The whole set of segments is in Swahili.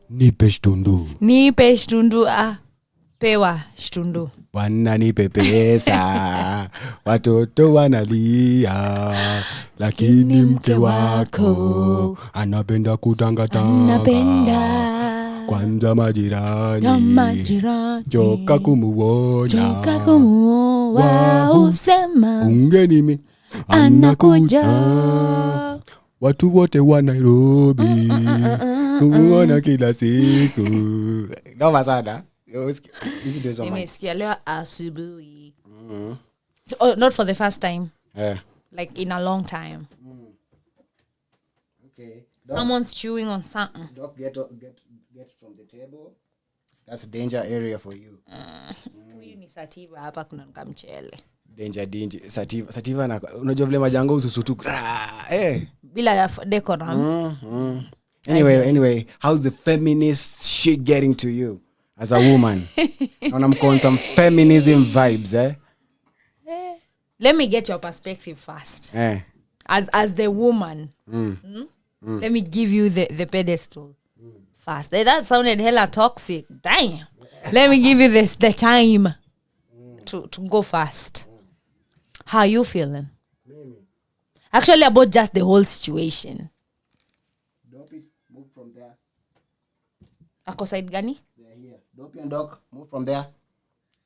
Nipe shtundu. Nipe shtundu pewa shtundu. Wana nipe pesa. Watoto wanalia. Lakini mke wako anapenda kutanga. Kwanza majirani. Choka kumuona. Usema ungenimi anakuja. Watu wote wa Nairobi kuona kila siku. Noma sana. Nimesikia leo asubuhi. So, not for the first time. Like in a long time. Okay. Someone's chewing on something. Doc, get from the table. That's a danger area for you. Huyu ni Sativa hapa kuna mchele. Danger. Sativa na unajua vile majango ususutu. Bila decorum. Anyway, how's the feminist shit getting to you as a woman? I'm on some feminism vibes, Let me get your perspective first. As the woman. Let me give you the pedestal first. That sounded hella toxic. Damn. Let me give you the time to go first. How are you feeling? Actually, about just the whole situation. Dopey, move from there. Ako side gani? They're here. Dopey and Doc, move from there.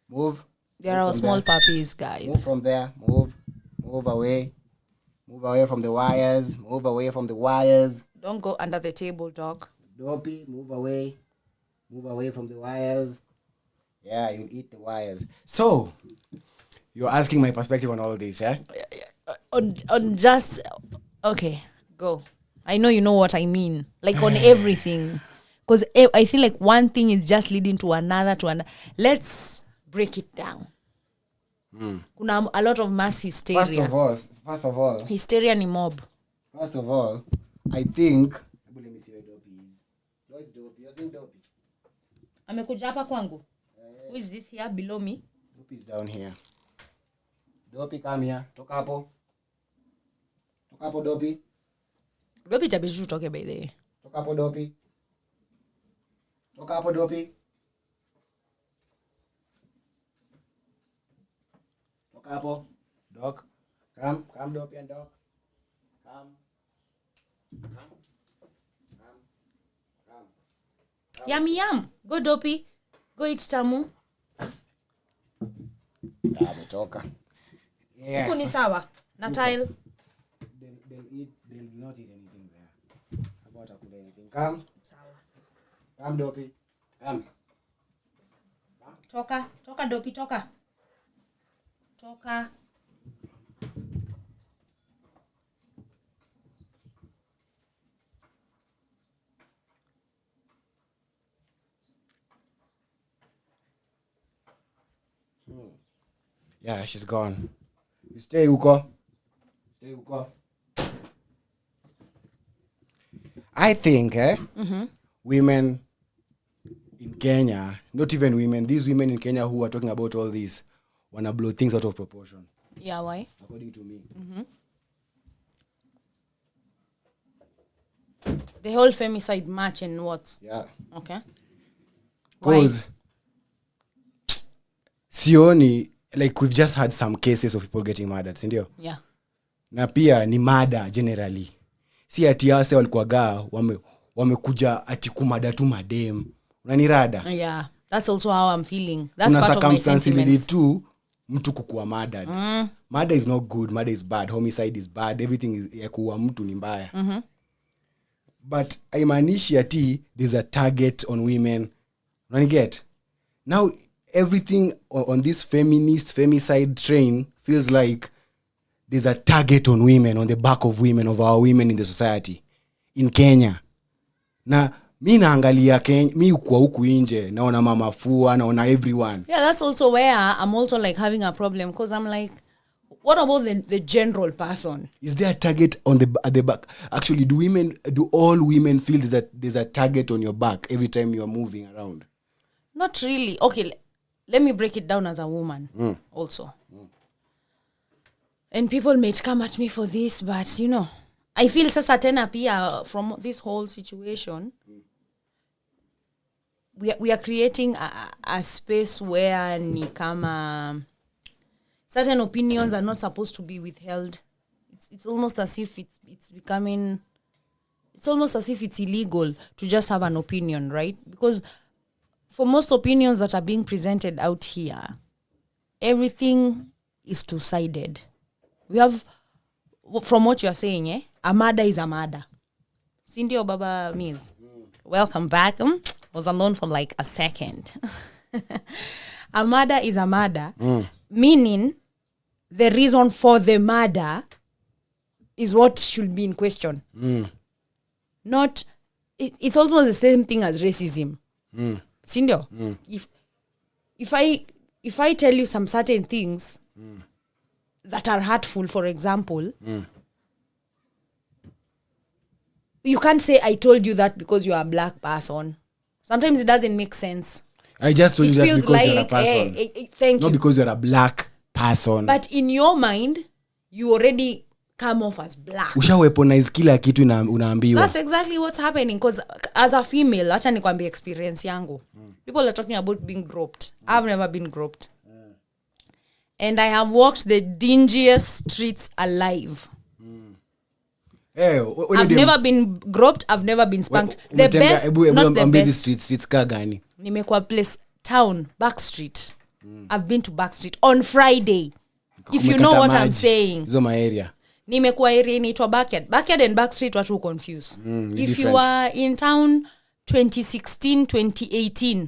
Move. There are small puppies, guys. Move from there. Move away. Move away from the wires. Move away from the wires. Don't go under the table, dog. Dopey, move away. Move away from the wires. Yeah, you'll eat the wires. So, you're asking my perspective on all this, yeah? On just... Okay, go. I know you know what I mean. Like on everything. Because I feel like one thing is just leading to another. Let's break it down. Kuna a lot of mass hysteria. First of all. Hysteria ni mob. First of all, I think... Let me see where Dopey is. Where's Dopey? You're seeing Dopey? Amekuja hapa kwangu. Who is this here below me? Dopey's down here. Dopey, come here. Toka hapo. Dopey. Dopey tabeju toke by the way. Toka hapo Dopey. Dopey. Toka hapo. Doc. Come Dopey and Doc. Come. Yum. Go Dopey. Go eat tamu. Ametoka. Yes. Huko ni sawa. Na tile. They'll not eat anything there. About akula anything. Come. Sawa. Come Dopey. Come. Toka Dopey, toka. Yeah, she's gone. You stay huko. I think women in Kenya, not even women, these women in Kenya who are talking about all this wanna blow things out of proportion. Yeah, why? According to me. The whole femicide match and what? Yeah. Okay. Because sioni, like we've just had some cases of people getting murdered, sindio? Yeah. Na pia ni murder generally. Si ati hasa walikuwaga wamekuja ati kumada tu madem. Unanirada? Yeah. That's also how I'm feeling. That's part of my sentiments. Tu mtu kukuwa murdered. Murder is not good, murder is bad, homicide is bad, everything is ya kuwa mtu ni mbaya. But haimaanishi ati there's a target on women. Unaniget? Now everything on this femicide train feels like there's a target on women, on the back of women, of our women in the society in Kenya. Na mi naangalia Kenya, mi kwa huku nje naona mama fua, naona everyone. Yeah, that's also where I'm also like having a problem, because I'm like, what about the general person? Is there a target at the back? Actually, do all women feel that there's a target on your back every time you're moving around? Not really. Okay, let me break it down as a woman also. And people may come at me for this, but I feel sasa tena pia from this whole situation we are creating a space where ni kama certain opinions are not supposed to be withheld. It's almost as if it's becoming, it's almost as if it's illegal to just have an opinion, right? Because for most opinions that are being presented out here, everything is two-sided. We have, from what you're saying, a murder is a murder. Cindy Baba Miz, welcome back. Was alone for like a second. A murder is a murder, meaning the reason for the murder is what should be in question. Not, it's almost the same thing as racism. Sindio? If I tell you some certain things that are hurtful, for example, you can't say I told you that because you are a black person. Sometimes it doesn't make sense. I just told you that because like, you're a person. Thank you. Not because you're a black person. But in your mind, you already come off as black. Ushaweaponize kila kitu unaambiwa. That's exactly what's happening. Because as a female, acha nikwambie experience yangu. People are talking about being groped. I've never been groped. And I have walked the dingiest streets alive. I've never been groped. I've never been spanked. The best, not the best. Streets ka gani? Nimekuwa place town, back street. I've been to back street on Friday. If you know what I'm saying. Hizo ma area. Nimekuwa area inaitwa backyard. Backyard and back street watu confuse. If you were in town 2016, 2018,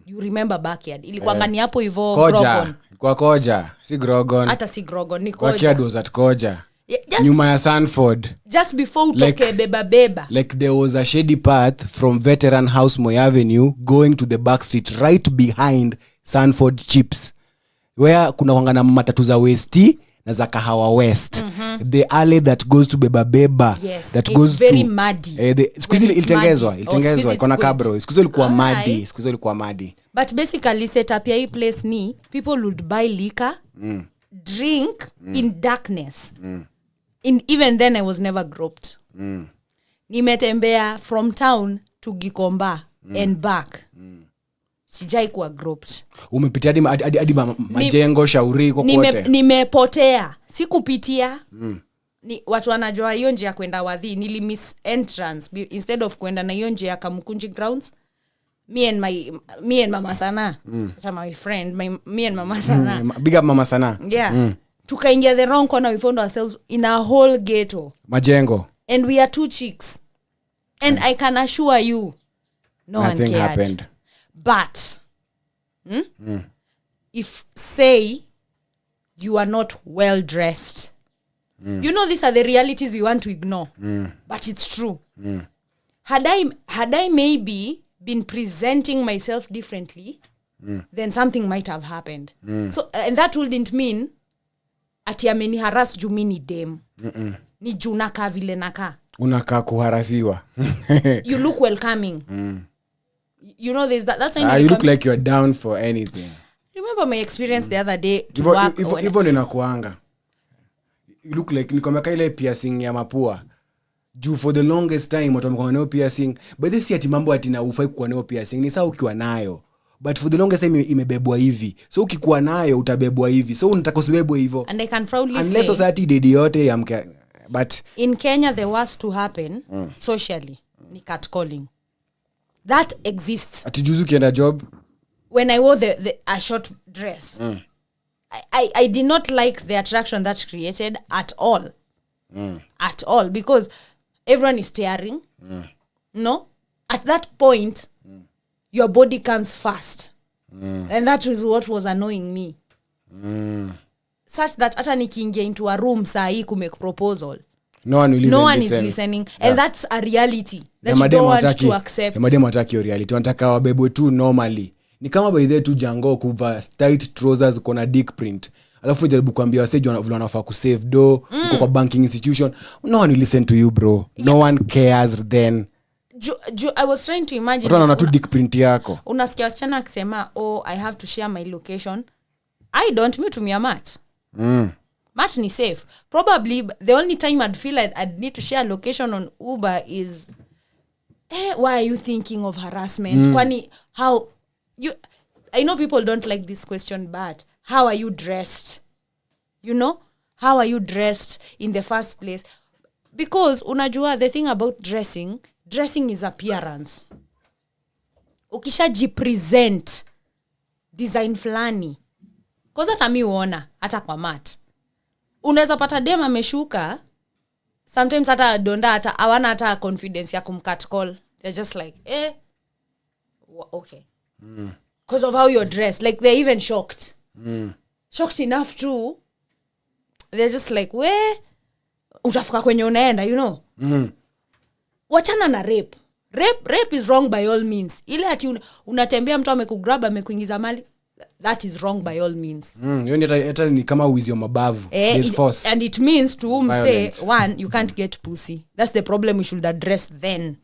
you remember backyard. Ilikuwa ngani hapo hivyo Grogon. Kwa Koja, si Grogon. Hata si Grogon, ni Koja. Backyard was at Koja. Yeah, Nyuma ya Sanford. Just before utoke beba. Like there was a shady path from Veteran House Moy Avenue going to the back street right behind Sanford Chips. Where kuna wangana matatu za Westi na za Kahawa West. The alley that goes to Beba. Yes, that it's goes very to muddy. Squeeze ilitengezwa iko na kabro. Squeeze ilikuwa muddy. But basically setup ya hii place ni people would buy liquor, drink in darkness. Even then I was never groped. Nimetembea from town to Gikomba and back. Sijai kuwa groped. Umepitia hadi majengo shauri kokote. Nimepotea. Sikupitia. Ni watu wanajua hiyo njia kwenda Wadhi, nilimiss entrance instead of kwenda na hiyo njia Kamukunji grounds. Me and Mama Sana. My friend, me and Mama Sana. Big up Mama Sana. Yeah. Tukaingia the wrong corner, we found ourselves in a whole ghetto. Majengo. And we are two chicks. And I can assure you, no one cared. Nothing happened. But, if, say, you are not well dressed, you know these are the realities we want to ignore. But it's true. Had I maybe been presenting myself differently, then something might have happened. So, and that wouldn't mean ati ameni harass juu mimi ni dem. Ni juu naka vile naka. Unaka kuharasiwa. You look welcoming. You know there's that's you look like you're down for anything. Remember my experience the other day to work. Even ninakuanga. You look like nikomeka ile piercing ya mapua. Juu for the longest time watu wamekuwa nayo piercing. But this ati mambo ati na ufai kuwa nayo piercing. Ni sawa ukiwa nayo. But for the longest time imebebwa hivi. So ukikuwa nayo utabebwa hivi. So unataka usibebwe hivyo. And I can proudly say unless society did yote yamke. But in Kenya the worst to happen socially ni catcalling. That exists. Ati juzu kienda job when I wore a short dress. I did not like the attraction that created at all. At all, because everyone is staring. No? At that point, your body comes first. And that was what was annoying me. Such that hata nikiingia into a room saa hii kumake proposal, no one is listening. And that's a reality that you don't want to accept. Madem wataki your reality. Wanataka wabebwe tu normally. Ni kama by the tu jango kuva tight trousers kona dick print. Alafu jaribu kuambia waseji wanafaa kusave do uko kwa banking institution. No one will listen to you, bro. No one cares then. I was trying to imagine. Unaona tu dick print yako. Unasikia wasichana akisema, "Oh, I have to share my location." I don't, me tumia mat. Match ni safe. Probably the only time I'd feel I'd need to share location on Uber is why are you thinking of harassment? Kwani how you I know people don't like this question, but how are you dressed? You know? How are you dressed in the first place? Because unajua the thing about dressing is appearance. Ukishajipresent design fulani. Cause hata mi uona hata kwa mat. Unaweza pata dem ameshuka, sometimes hata donda hata hawana hata confidence ya kumcut call. They're just like, okay. Because of how you're dressed. Like they're even shocked. Shocked enough too. They're just like, we utafika kwenye unaenda, you know. Wachana na rape. Rape is wrong by all means. Ile ati unatembea mtu amekugrab amekuingiza mali, that is wrong by all means. Yoni hata ni kama wizi wa mabavu. There's force. And it means to say, one, you can't get pussy. That's the problem we should address then.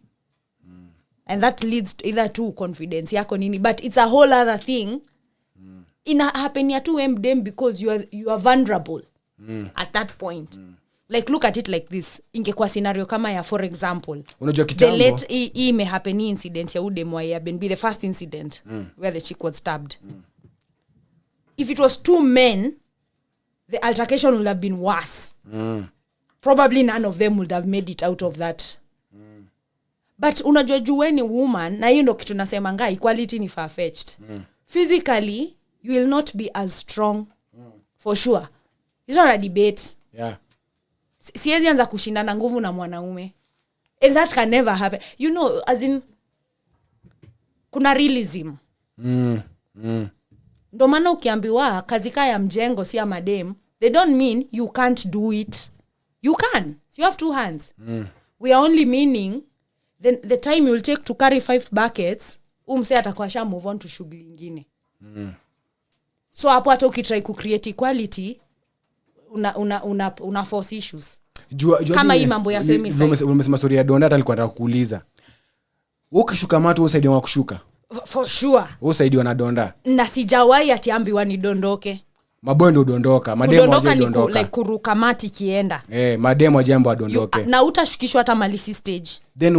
And that leads to either to confidence yako nini, but it's a whole other thing. Ina happen ya tu dem because you are vulnerable at that point. Like look at it like this. Ingekuwa scenario kama ya, for example, unajua kitambo the late may happen incident ya udemo ya be the first incident where the chick was stabbed. If it was 2 men, the altercation would have been worse. Probably none of them would have made it out of that. But unajua juweni woman, na hiyo ndo kitu nasema nga equality ni far-fetched. Physically, you will not be as strong. For sure. It's not a debate. Yeah. Siwezi anza kushindana nguvu na mwanaume. And that can never happen. You know, as in kuna realism. Ndo maana ukiambiwa kazi kaya mjengo si ya madem, they don't mean you can't do it. You can. You have 2 hands. We are only meaning the time you will take to carry 5 buckets, umse atakuwa sha move on to shughuli nyingine. So hapo hata ukitry ku create equality una force issues. Kama hii mambo ya femicide. Umesema story ya Donda alikuwa anataka kuuliza. Ukishuka matu usaidiwa wa kushuka. For sure. Usaidiwa na Donda. Na sijawahi atiambiwa ni dondoke. Maboy ndo dondoka, mademo waje dondoka. Like kuruka mati kienda. Mademo jambo adondoke. Na utashukishwa hata malisi stage. Then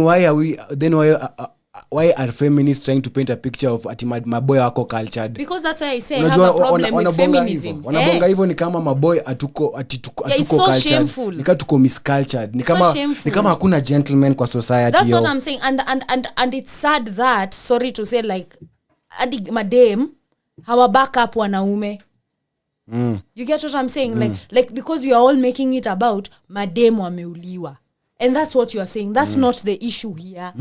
why are feminists trying to paint a picture of ati maboy wako cultured? Because that's why I say I have a problem with feminism. Wanabonga hivyo ni kama maboy atuko cultured. Ni kama tuko miscultured. Ni kama hakuna gentleman kwa society. That's what I'm saying, and it's sad that, sorry to say, like adi madem hawa back up wanaume. You get what I'm saying? Like because you are all making it about madem wameuliwa. And that's what you are saying. That's not the issue here.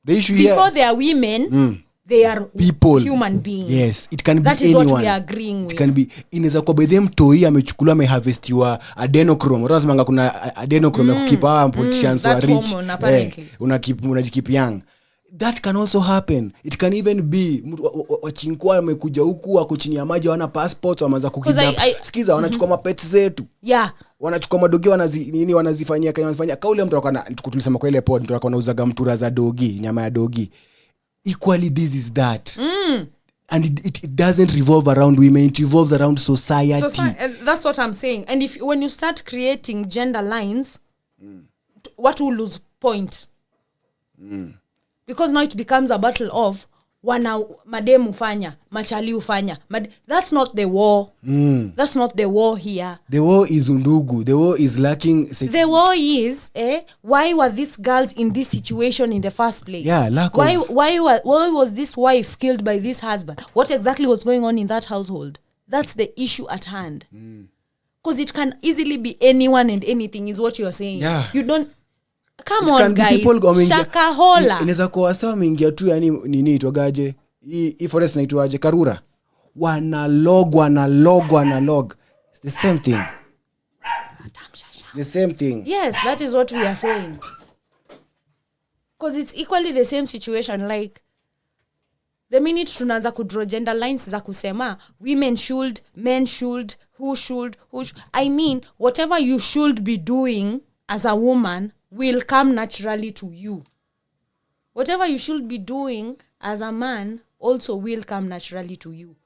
The issue before here, they are women, they are people, human beings. Yes, it can that be is anyone. What we are agreeing with. It can be inaweza kwa bedhe mtoi amechukuliwa ameharvestiwa adrenochrome. Unasemanga kuna adrenochrome ya kukipa politicians wa rich. Unajikeep young. That can also happen. It can even be wachinkwa amekuja huku wako chini ya maji wana passports wameanza kukidnap. Sikiza wanachukua mapets zetu. Yeah. Wanachukua madogi wanazifanyia kama wanafanya. Kaule mtu akana tulisema kwa ile pod mtu akana uzaga mtura za dogi, nyama ya dogi. Equally this is that. And it doesn't revolve around women, it revolves around society. That's what I'm saying. And when you start creating gender lines, what will lose point? Because now it becomes a battle of wana mademu fanya, machali ufanya. That's not the war. That's not the war here. The war is undugu. The war is lacking. The war is, why were these girls in this situation in the first place? Yeah, why was this wife killed by this husband? What exactly was going on in that household? That's the issue at hand. Because it can easily be anyone and anything is what you're saying. Yeah. You don't... Come on guys, shakahola. Inaweza kuwa sawa mingia tu yani nini itwagaje? Hii forest naitwaje? Karura. Wanalog. It's the same thing. The same thing. Yes, that is what we are saying. Because it's equally the same situation. Like, the minute tunaanza kudraw gender lines za kusema, women should, men should, who should. I mean, whatever you should be doing as a woman will come naturally to you. Whatever you should be doing as a man also will come naturally to you.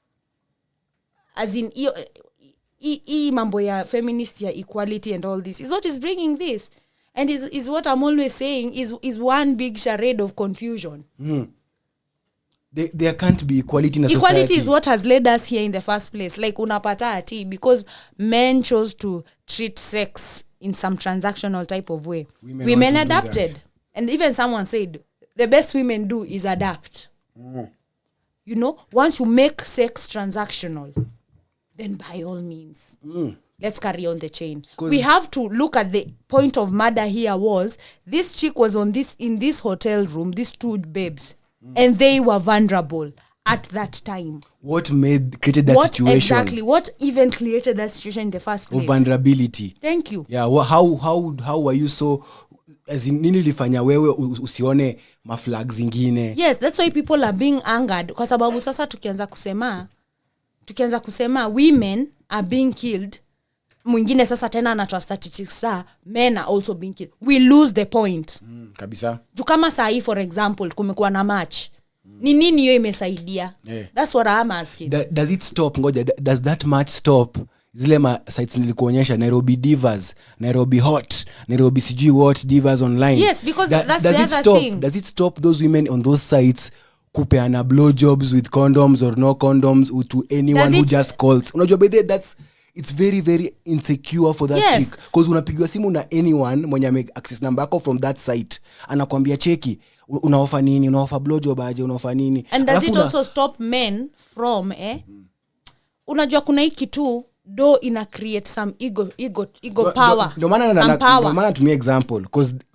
As in, mambo ya feminist ya equality and all this is what is bringing this, and is what I'm always saying is one big charade of confusion. There can't be equality in a Equality society. is what has led us here in the first place. Like unapata ati because men chose to treat sex in some transactional type of way. Women adapted. And even someone said the best women do is adapt. You know, once you make sex transactional, then by all means, let's carry on the chain. We have to look at the point of murder here was this chick was in this hotel room, these two babes, and they were vulnerable at that time. What created that situation? Exactly. What even created that situation in the first place? Of vulnerability. Thank you. Yeah. How were you so? As in, nini lifanya wewe usione maflag zingine? Yes, that's why people are being angered. Kwa sababu sasa tukianza kusema women are being killed, mwingine sasa tena anatoa statistics men are also being killed, we lose the point. Kabisa. Juu kama saa hii for example kumekuwa na match, ni nini hiyo imesaidia? That's what I'm asking. Does it stop? Ngoja, does that match stop zile sites nilikuonyesha, Nairobi Divas, Nairobi Hot, Nairobi sijui what Divas online? Yes, because that's the other thing. Does it stop those women on those sites kupeana blowjobs with condoms or no condoms to anyone who just calls? Unajua by that it's very very insecure for that chick, because unapigiwa simu na anyone mwenye ame access number yako from that site, anakuambia cheki unaofa nini, unaofa blowjob aje, unaofa nini. And does it also stop men from unajua kuna hiki tu do ina create some ego power. Ndio maana natumia example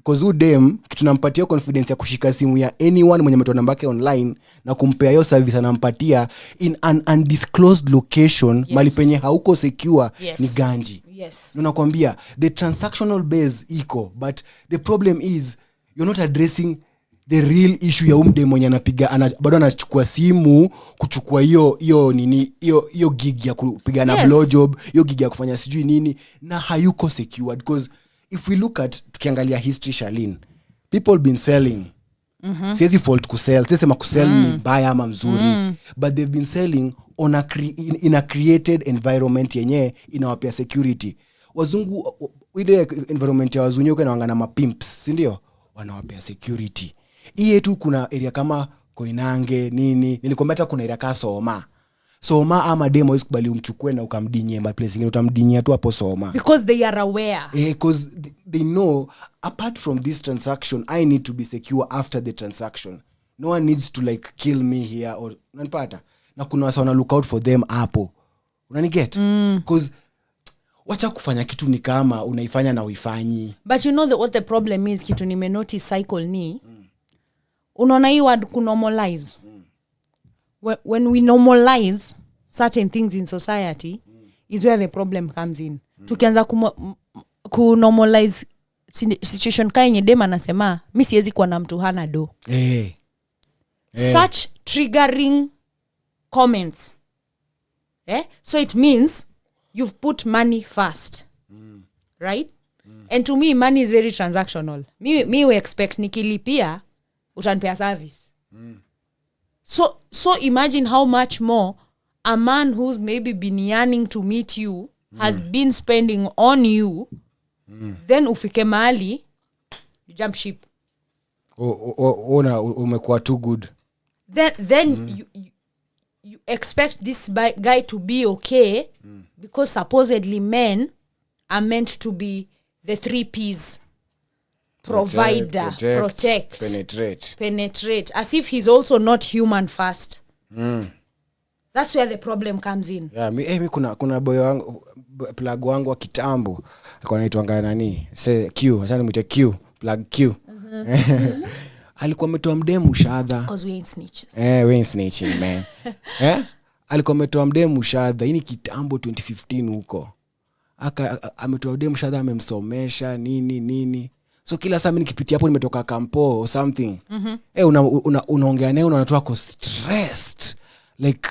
cause udem tunampatia confidence ya kushika simu ya anyone mwenye ametoa namba yake online na kumpea hiyo service, anampatia in an undisclosed location, mali penye hauko secure. Ni ganji. Nakwambia the transactional base iko, but the problem is you're not addressing the real issue ya umde mwenye anapiga bado anachukua simu kuchukua hiyo nini hiyo gig ya kupiga na blowjob, hiyo gig ya kufanya sijui nini, na hayuko secured. Because if we look at tukiangalia history, Charlene, people been selling. Siwezi fault kusell, sema kusell ni mbaya ama mzuri, but they've been selling on in a created environment yenye inawapea security. Wazungu ile environment ya wazungu kana wangana mapimps, si ndio? Wanawapea security. Hii yetu kuna area kama Koinange nini, nilikwambia hata kuna area kama Soma ama demo isikubali umchukue na ukamdinyie ma place ingine, utamdinyia tu hapo Soma, because they are aware. Because they know apart from this transaction I need to be secure after the transaction. No one needs to like kill me here or unanipata, na kuna wasa wana look out for them hapo, unaniget? Because wacha kufanya kitu ni kama unaifanya na uifanyi. But you know what the problem is, kitu nime notice cycle ni unaona hii word kunormalize. When we normalize certain things in society is where the problem comes in. Tukianza kunormalize situation kama yenye dem anasema mimi siwezi kuwa na mtu hana do. Such triggering comments. So it means you've put money first. Right? And to me money is very transactional. Me we expect nikilipia utanipea service. So imagine how much more a man who's maybe been yearning to meet you has been spending on you, then ufike mahali you jump ship. Umekuwa too good. Then you expect this guy to be okay because supposedly men are meant to be the 3 P's. Provider, protect, penetrate, as if he's also not human first. That's where the problem comes in. Yeah, mi kuna boy wangu, plug wangu wa kitambo alikuwa anaitwa nani, say Q, acha nimwite Q, plug Q. Alikuwa ametoa mdemu shadha, because we ain't snitches. We ain't snitching, man. Alikuwa ametoa mdemu shadha, hii ni kitambo 2015 huko. Ametoa mdemu shadha, amemsomesha nini. So kila saa mimi nikipitia hapo nimetoka kampo or something. Unaongea naye unatoa ko stressed. Like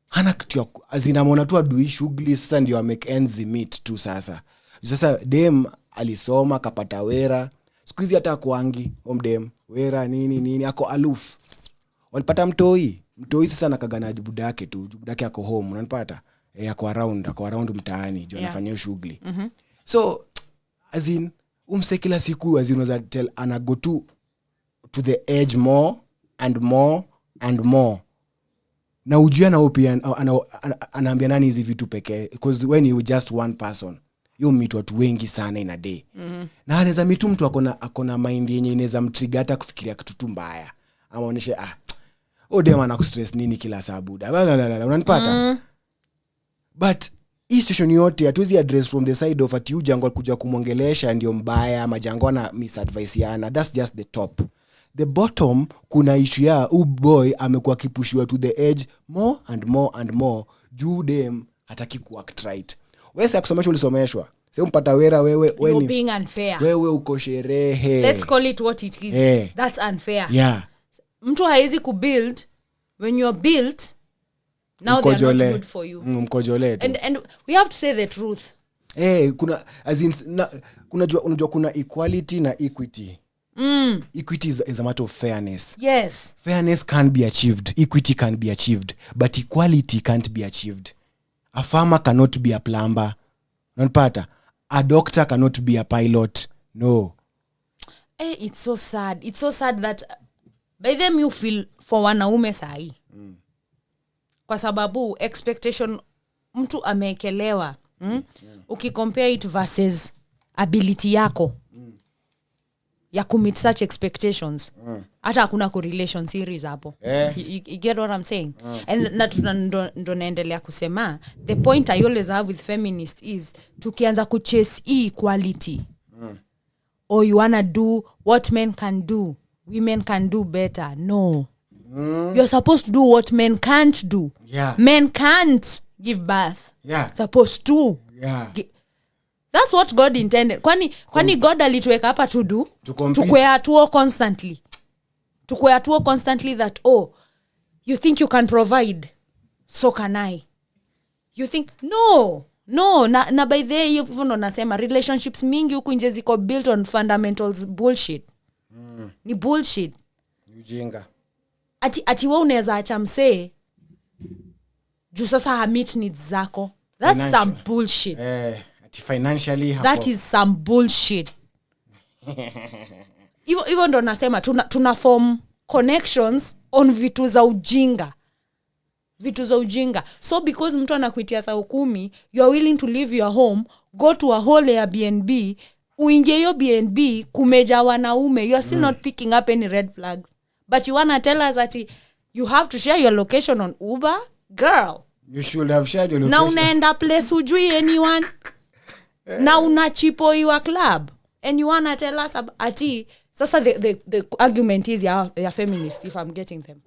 hana kitu azinamona tu adui shughuli, sasa ndio make ends meet tu sasa. Sasa dem alisoma kapata wera. Siku hizi hata kuangi dem wera nini ako aloof. Walipata mtoi sasa nakagana buda yake tu. Buda yake ako home, unanipata? ako around mtaani juu anafanya shughuli. So as in kila siku as in was tell ana go to the edge more and more and more. Na ujua na pia anaambia nani hizi vitu pekee, because when you just one person you meet watu wengi sana in a day. Na anaweza meet mtu akona mind yenye inaweza mtrigger hata kufikiria kitu tu mbaya. Amaoneshe dem ana kustress nini kila saa buda. Unanipata? But hii situation yote hatuwezi address from the side of ati ujango kuja kumwongelesha ndio mbaya ama jango na misadvice yana. That's just the top. The bottom kuna issue ya boy amekuwa kipushiwa to the edge more and more and more. Juu dem hataki kuact right. Wewe sasa kusomeshwa ulisomeshwa. Sasa umpata wera wewe you're being unfair. Wewe uko sherehe. Let's call it what it is. That's unfair. Yeah. Mtu haizi kubuild when you're built. Now they're not good for you. Mkojole. And we have to say the truth. Kuna as in unajua kuna equality na equity. Equity is a matter of fairness. Yes. Fairness can be achieved. Equity can be achieved. But equality can't be achieved. A farmer cannot be a plumber. Unapata? A doctor cannot be a pilot. No. It's so sad. It's so sad that by them you feel for wanaume sahi. Kwa sababu expectation mtu ameekelewa. Ukicompare it versus ability yako. Ya commit such expectations. Hata hakuna correlation series hapo. You get what I'm saying? And ndo naendelea kusema, the point I always have with feminists is tukianza kuchase equality. Or you wanna do what men can do. Women can do better. No. You're supposed to do what men can't do. Yeah. Men can't give birth. Yeah. Supposed to. Yeah. That's what God intended. Kwani God alituweka hapa to do? Tukwe atuo constantly. Tukwe atuo constantly that, you think you can provide, so can I. You think, no. Na by the way, even unasema, relationships mingi huku nje ziko built on fundamentals bullshit. Ni bullshit. Ujinga. Ati wewe unaweza acha msee juu sasa hamit needs zako. That's some bullshit. Financially that is some bullshit. Hivyo ndo nasema tuna form connections on vitu za ujinga. So because mtu anakuitia 10,000, you are willing to leave your home, go to a whole Airbnb, uingie hiyo BNB kumeja wanaume. You are still not picking up any red flags. But you wanna tell us that you have to share your location on Uber? Girl, you should have shared your location. Na unaenda place ujui anyone. Na unachipo your club. And you wanna tell us ati sasa the argument is ya feminist, if I'm getting them.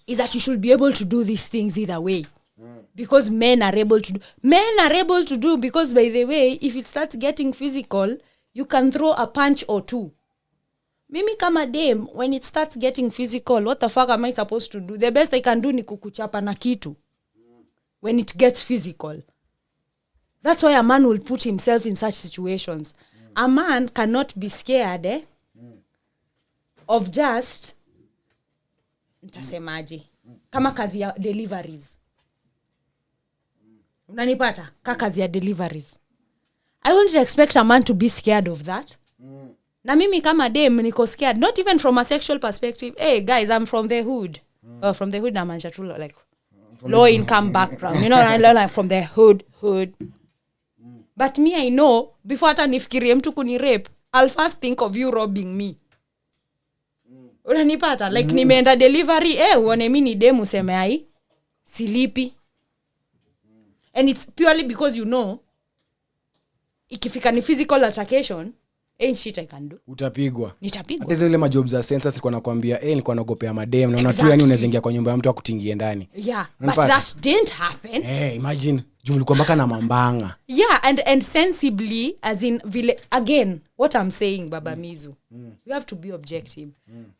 Is that you should be able to do these things either way. Because men are able to do because, by the way, if it starts getting physical, you can throw a punch or two. Mimi kama dem, when it starts getting physical, what the fuck am I supposed to do? The best I can do ni kukuchapa na kitu. When it gets physical. That's why a man will put himself in such situations. A man cannot be scared of just ntasemaje kama kazi ya deliveries. Unanipata? Kazi ya deliveries. I wouldn't expect a man to be scared of that. Na mimi kama dem niko scared, not even from a sexual perspective. Hey guys, I'm from the hood. From the hood na manchatulo, like low income background. You know, I learn like from the hood. But me, I know, before hata nifikirie mtu kuni rape, I'll first think of you robbing me. Unanipata? Like nimeenda delivery, uone mimi ni demu useme ai silipi. And it's purely because you know, ikifika ni physical altercation, ain't shit I can do. Utapigwa. Nitapigwa. Hata zile majobs za census nilikuwa nakwambia, nilikuwa nagopea madem na unatu yani unaweza ingia kwa nyumba ya mtu akutingie ndani. Yeah, but that didn't happen. Imagine mlikuwa mpaka na mambanga. Yeah, and sensibly, as in vile, again, what I'm saying, Baba Mizu, you have to be objective.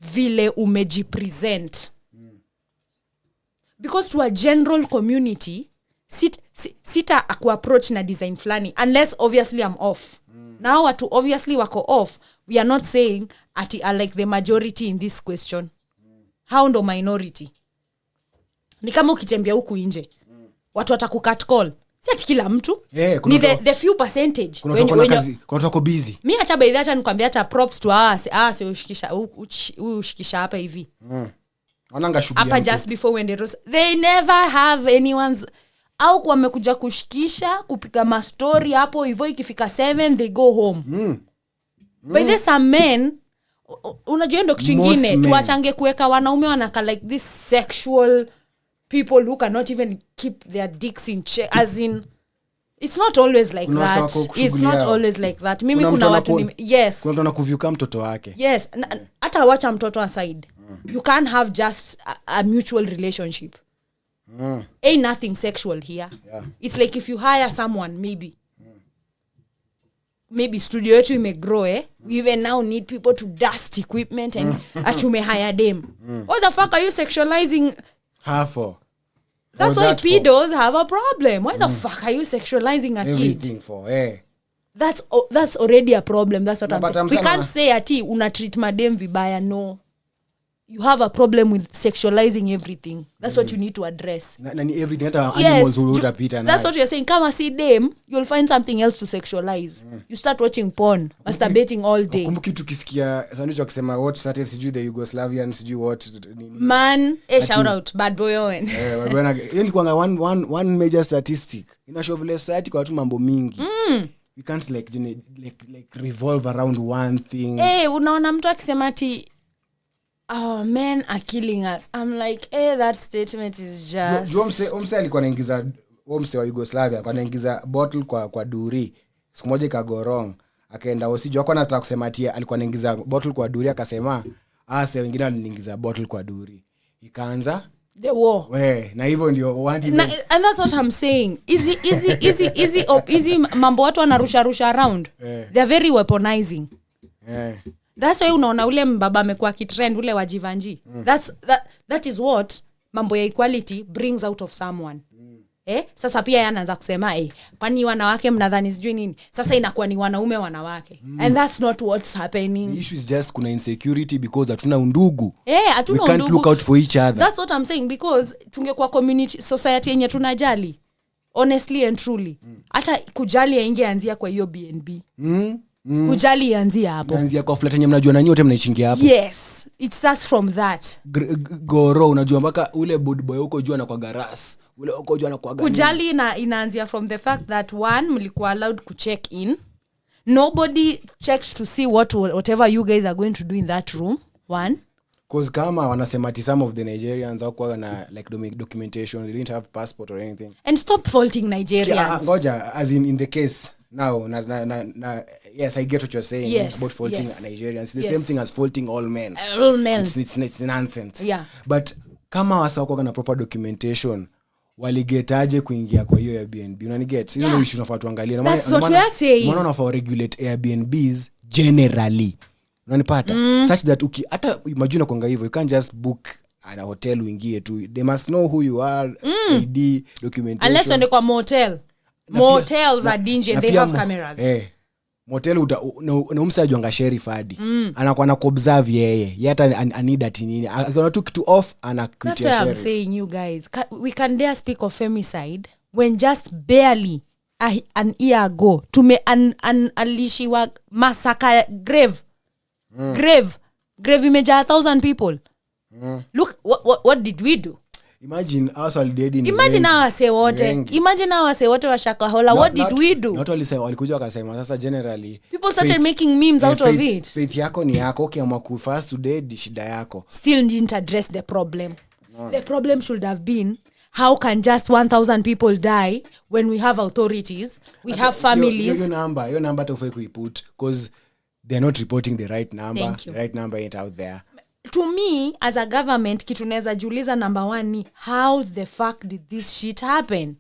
Vile umejipresent. Because to a general community, sita aku-approach na design flani, unless obviously I'm off. Now watu obviously wako off, we are not saying ati are like the majority in this question. How ndo minority? Ni kama ukitembea huku nje. watu watakucut call. Si ati kila mtu. Ni the few percentage. Kuna watu busy. Mimi acha by that nikwambia acha props to us. Ushikisha hapa hivi. Wananga shughuli. Hapa just before when they never have anyone's au kwa wamekuja kushikisha kupika ma story hapo hivyo ikifika 7 they go home. By this some men unajua ndo kitu kingine tuachange kuweka wanaume wanaka like this sexual people who cannot even keep their dicks in check, as in it's not always like that. It's not always like that. Mimi kuna watu yes kuna mtu anakuvyuka mtoto wake. Yes hata wacha mtoto aside. You can't have just a mutual relationship. Ain't nothing sexual here. It's like if you hire someone maybe studio yetu imegrow we even now need people to dust equipment and atume hire them. What the fuck are you sexualizing her for? That's why pedos have a problem. Why the fuck are you sexualizing a everything kid? For that's already a problem. That's what I'm saying. We can't say ati una treat madem vibaya. No, you have a problem with sexualizing everything. That's what you need to address. Everything hata animals utapita na. That's what you're saying. Kama si dem, you'll find something else to sexualize. You start watching porn, masturbating all day. Kumbuki tukisikia sanducho akisema what started sijui the Yugoslavian sijui what man shout out bad boy Owen. Bwana yani kwanga one major statistic ina show vile society kwa watu mambo mingi. We can't like revolve around one thing. Unaona mtu akisema ati oh, men are killing us. I'm like, that statement is just... Omse alikuwa anaingiza omse wa Yugoslavia, alikuwa anaingiza bottle kwa duri. Siku moja ikago wrong. Akaenda usijua kwa nataka kusema ati alikuwa anaingiza bottle kwa duri akasema, sasa wengine waliingiza bottle kwa duri. Ikaanza the war. Na hivyo ndio and that's what I'm saying. Easy mambo watu wanarusha around. They're very weaponizing. That's why unaona ule mbaba amekuwa kitrend ule wa Jivanji. That is what mambo ya equality brings out of someone. Sasa pia anaanza kusema kwani wanawake mnadhani sijui nini? Sasa inakuwa ni wanawake. And that's not what's happening. The issue is just kuna insecurity because hatuna undugu. Hatuna undugu. We can't look out for each other. That's what I'm saying, because tungekuwa community society yenye tunajali. Honestly and truly. Hata kujali ingeanzia kwa hiyo BNB. Kujali yanzia hapo. Yanzia kwa flat yenye mnajua na nyote mnaichingia hapo. Yes, it starts from that. Goro unajua mpaka ule board boy huko jua na kwa garas. Ule huko jua na kwa gani. Kujali inaanzia from the fact that one mlikuwa allowed to check in. Nobody checked to see whatever you guys are going to do in that room. One. Cause kama wanasema ati some of the Nigerians hawakuwa na like documentation, they didn't have passport or anything. And stop faulting Nigerians. Ngoja, as in the case now yes, I get what you're saying about faulting Nigerians. The same thing as faulting all men. All men. It's nonsense. Yeah. But kama wasa wako na proper documentation, waligetaje kuingia kwa hiyo Airbnb? Unaniget? Hiyo ndio issue tunafaa tuangalie. That's what we are saying. Maana unafaa regulate Airbnbs generally. Unanipata? Such that hata imagine kwanga hivyo, you can't just book a hotel uingie tu. They must know who you are, ID, documentation. Unless when kwa motel. Motels are dingy and they have cameras. Motel na umsajuanga sheriff hadi. Anakuwa na observe yeye. Hata anida ati nini. Akiona tu kitu off anakuitia sheriff. That's what I'm saying, you guys. We can dare speak of femicide when just barely an year ago alishiwa massacre grave. Grave imejaa 1,000 people. Look what did we do? Imagine us all dead in. Imagine our say wote washakahola. What did we do? Not only say walikuja wakasema sasa generally people started making memes out of it. Faith yako ni yako, kiamua ku fast today di shida yako. Still didn't address the problem. The problem should have been how can just 1,000 people die when we have authorities, we have families. Your number tofai kuiput because they're not reporting the right number. The right number ain't out there. To me, as a government, kitu neza juliza number 1 ni how the fuck did this shit happen?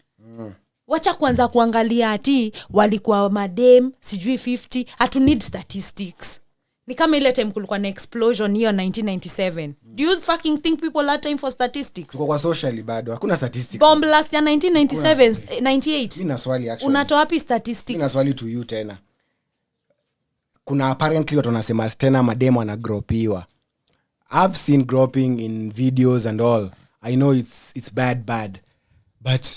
Wacha kwanza kuangalia ati walikuwa madem sijui 50. Atu need statistics. Ni kama ile time kulikuwa na explosion hiyo 1997. Do you fucking think people had time for statistics? Kwa socially bado hakuna statistics. Bomb blast ya 1997 98. Mimi naswali actually. Unatoa wapi statistics? Mimi naswali to you tena. Kuna apparently watu wanasema tena mademo anagropiwa. I've seen groping in videos and all. I know it's bad. But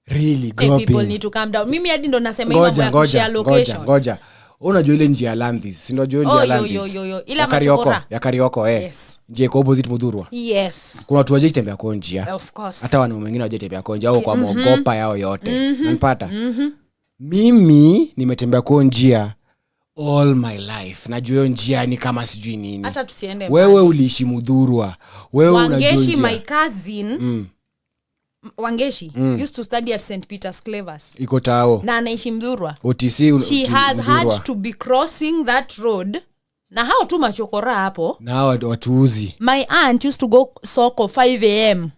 really people need to calm down. Mimi hadi ndo nasema hiyo mambo ya share location. Ngoja. Unajua ile njia Landis, si unajua njia Landis. Ila machokora. Ya Karioko Yes. Njia kwa opposite Mudhurwa. Yes. Kuna watu waje tembea kwa njia. Of course. Hata wanaume wengine waje tembea kwa njia au kwa mogopa yao yote. Unanipata? Mimi nimetembea kwa njia all my life. Najua hiyo njia ni kama sijui nini. Hata tusiende. Wewe uliishi Mudhurwa. Wewe unajua Wangeshi, my cousin. Wangeshi used to study at St. Peter's Clavers. Iko Tao. Na anaishi Mdhurwa. OTC she has had to be crossing that road. Na hao tu machokora hapo. Na hao watuuzi. My aunt used to go soko 5 a.m.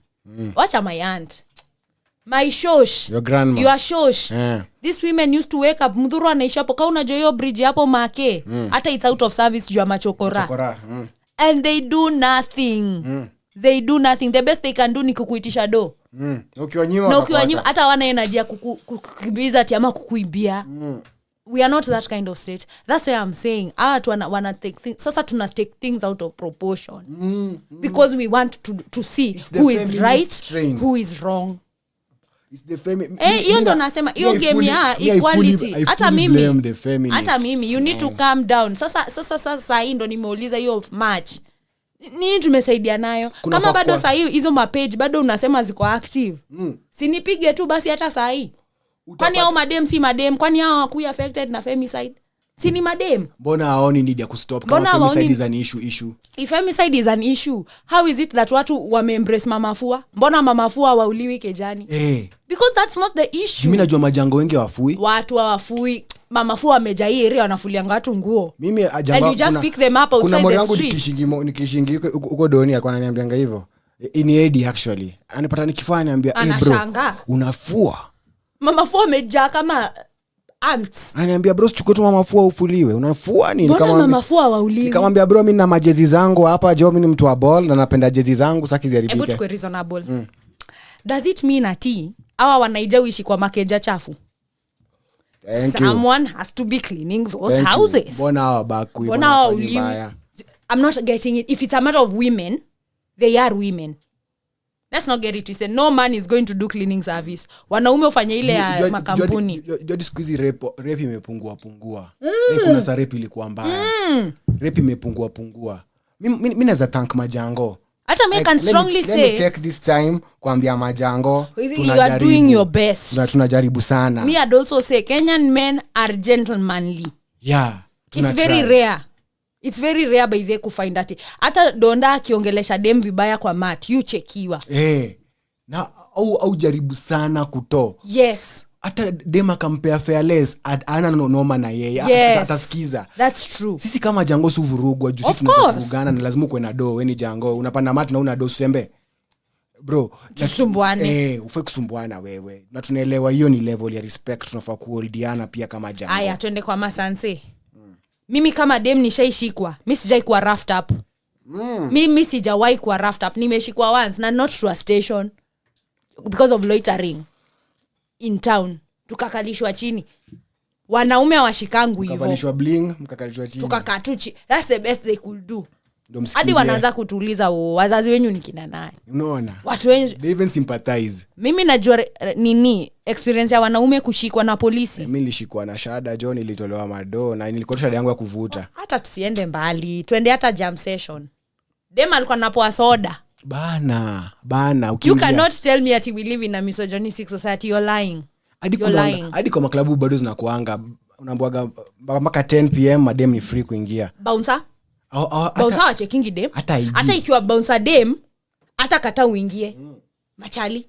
Wacha my aunt. My shosh. Your grandma. Your shosh. Yeah. These women used to wake up. Mdhurwa anaisha hapo. Ka unajua hiyo bridge hapo Make. Hata it's out of service juu ya machokora. And they do nothing. They do nothing. The best they can do ni kukuitisha do. Ukiwanyima hata wana energy ya kukimbiza ati ama kukuibia. We are not that kind of state. That's why I'm saying wanna take things. Sasa tuna take things out of proportion. Because we want to see who is right, who is wrong. It's the hiyo ndo nasema hiyo game ya equality. Hata mimi you need to calm down. Sasa hii ndo nimeuliza hiyo match. Nini tumesaidia nayo? Kama bado saa hii hizo mapage bado unasema ziko active. Sinipige tu basi hata saa hii. Kwani hao madem si madem? Kwani hao hawaku affected na femicide? Si ni madem? Mbona haoni need ya kustop kama femicide is an issue? If femicide is an issue, how is it that watu wameembrace mamafua? Mbona mamafua wauliwi kejani? Because that's not the issue. Mimi najua majango wengi hawafui. Watu hawafui. Mamafua wamejaa hii area wanafulianga watu nguo. Mimi and you just pick them up outside the street. Kuna nikishingi uko Doni alikuwa ananiambianga hivyo. In AD actually. Anipata nikifanya niambia bro unafua. Mamafua wamejaa kama ants. Ananiambia bro chukua tu mamafua ufuliwe. Unafua nini kama mamafua wauliwe? Nikamwambia bro mimi na majezi zangu hapa jo mimi ni mtu wa ball na napenda jezi zangu saki ziharibike. Hebu tukue reasonable. Does it mean ati hawa wanaija uishi kwa makeja chafu? Someone has to be cleaning those houses. Mbona hawabakui? I'm not getting it. If it's a matter of women, they are women. Let's not get it twisted. No man is going to do cleaning service. Wanaume ufanye ile ya makampuni. Jodi siku hizi rape imepungua. Kuna sa rape ilikuwa mbaya. Rape imepungua. Mimi naweza thank majango. Hata me can strongly say let me take this time kuambia majango you are doing your best. Tunajaribu sana. Me I'd also say Kenyan men are gentlemanly. Yeah. It's very rare. It's very rare by the kufind that. Hata donda akiongelesha dem vibaya kwa mat, you chekiwa. Na au jaribu sana kuto. Yes. Hata dem akampea fairless ana noma na yeye atasikiza. That's true. Sisi kama jango su vurugwa juu sisi tunavurugana na lazima uwe na do wewe ni jango unapanda mat na una do sembe. Bro, tusumbuane. Ufai kusumbuana wewe. Na tunaelewa hiyo ni level ya respect tunafaa kuholdiana pia kama jango. Aya twende kwa masanse. Mimi kama dem nishaishikwa. Mimi sijai kuwa roughed up. Mimi sijawahi kuwa roughed up. Nimeshikwa once na not to a station because of loitering in town. Tukakalishwa chini. Wanaume hawashikangu hivyo. Tukakalishwa bling, mkakalishwa chini. Tukakatuchi. That's the best they could do. Hadi wanaanza kutuuliza wazazi wenyu ni kina nani. Unaona? Watu wenyu they even sympathize. Mimi najua nini experience ya wanaume kushikwa na polisi. Mimi nilishikwa na shada John ilitolewa mado na nilikuwa shada yangu ya kuvuta. Hata tusiende mbali. Twende hata jam session. Dem alikuwa anapoa soda. Bana you cannot tell me that we live in a misogynistic society. You're lying. Hadi kwa maklabu bado zinakuanga unaambiwa mpaka 10 pm madem ni free kuingia. Bouncer bouncer checking dem. Hata ikiwa bouncer dem hata kata uingie. Machali.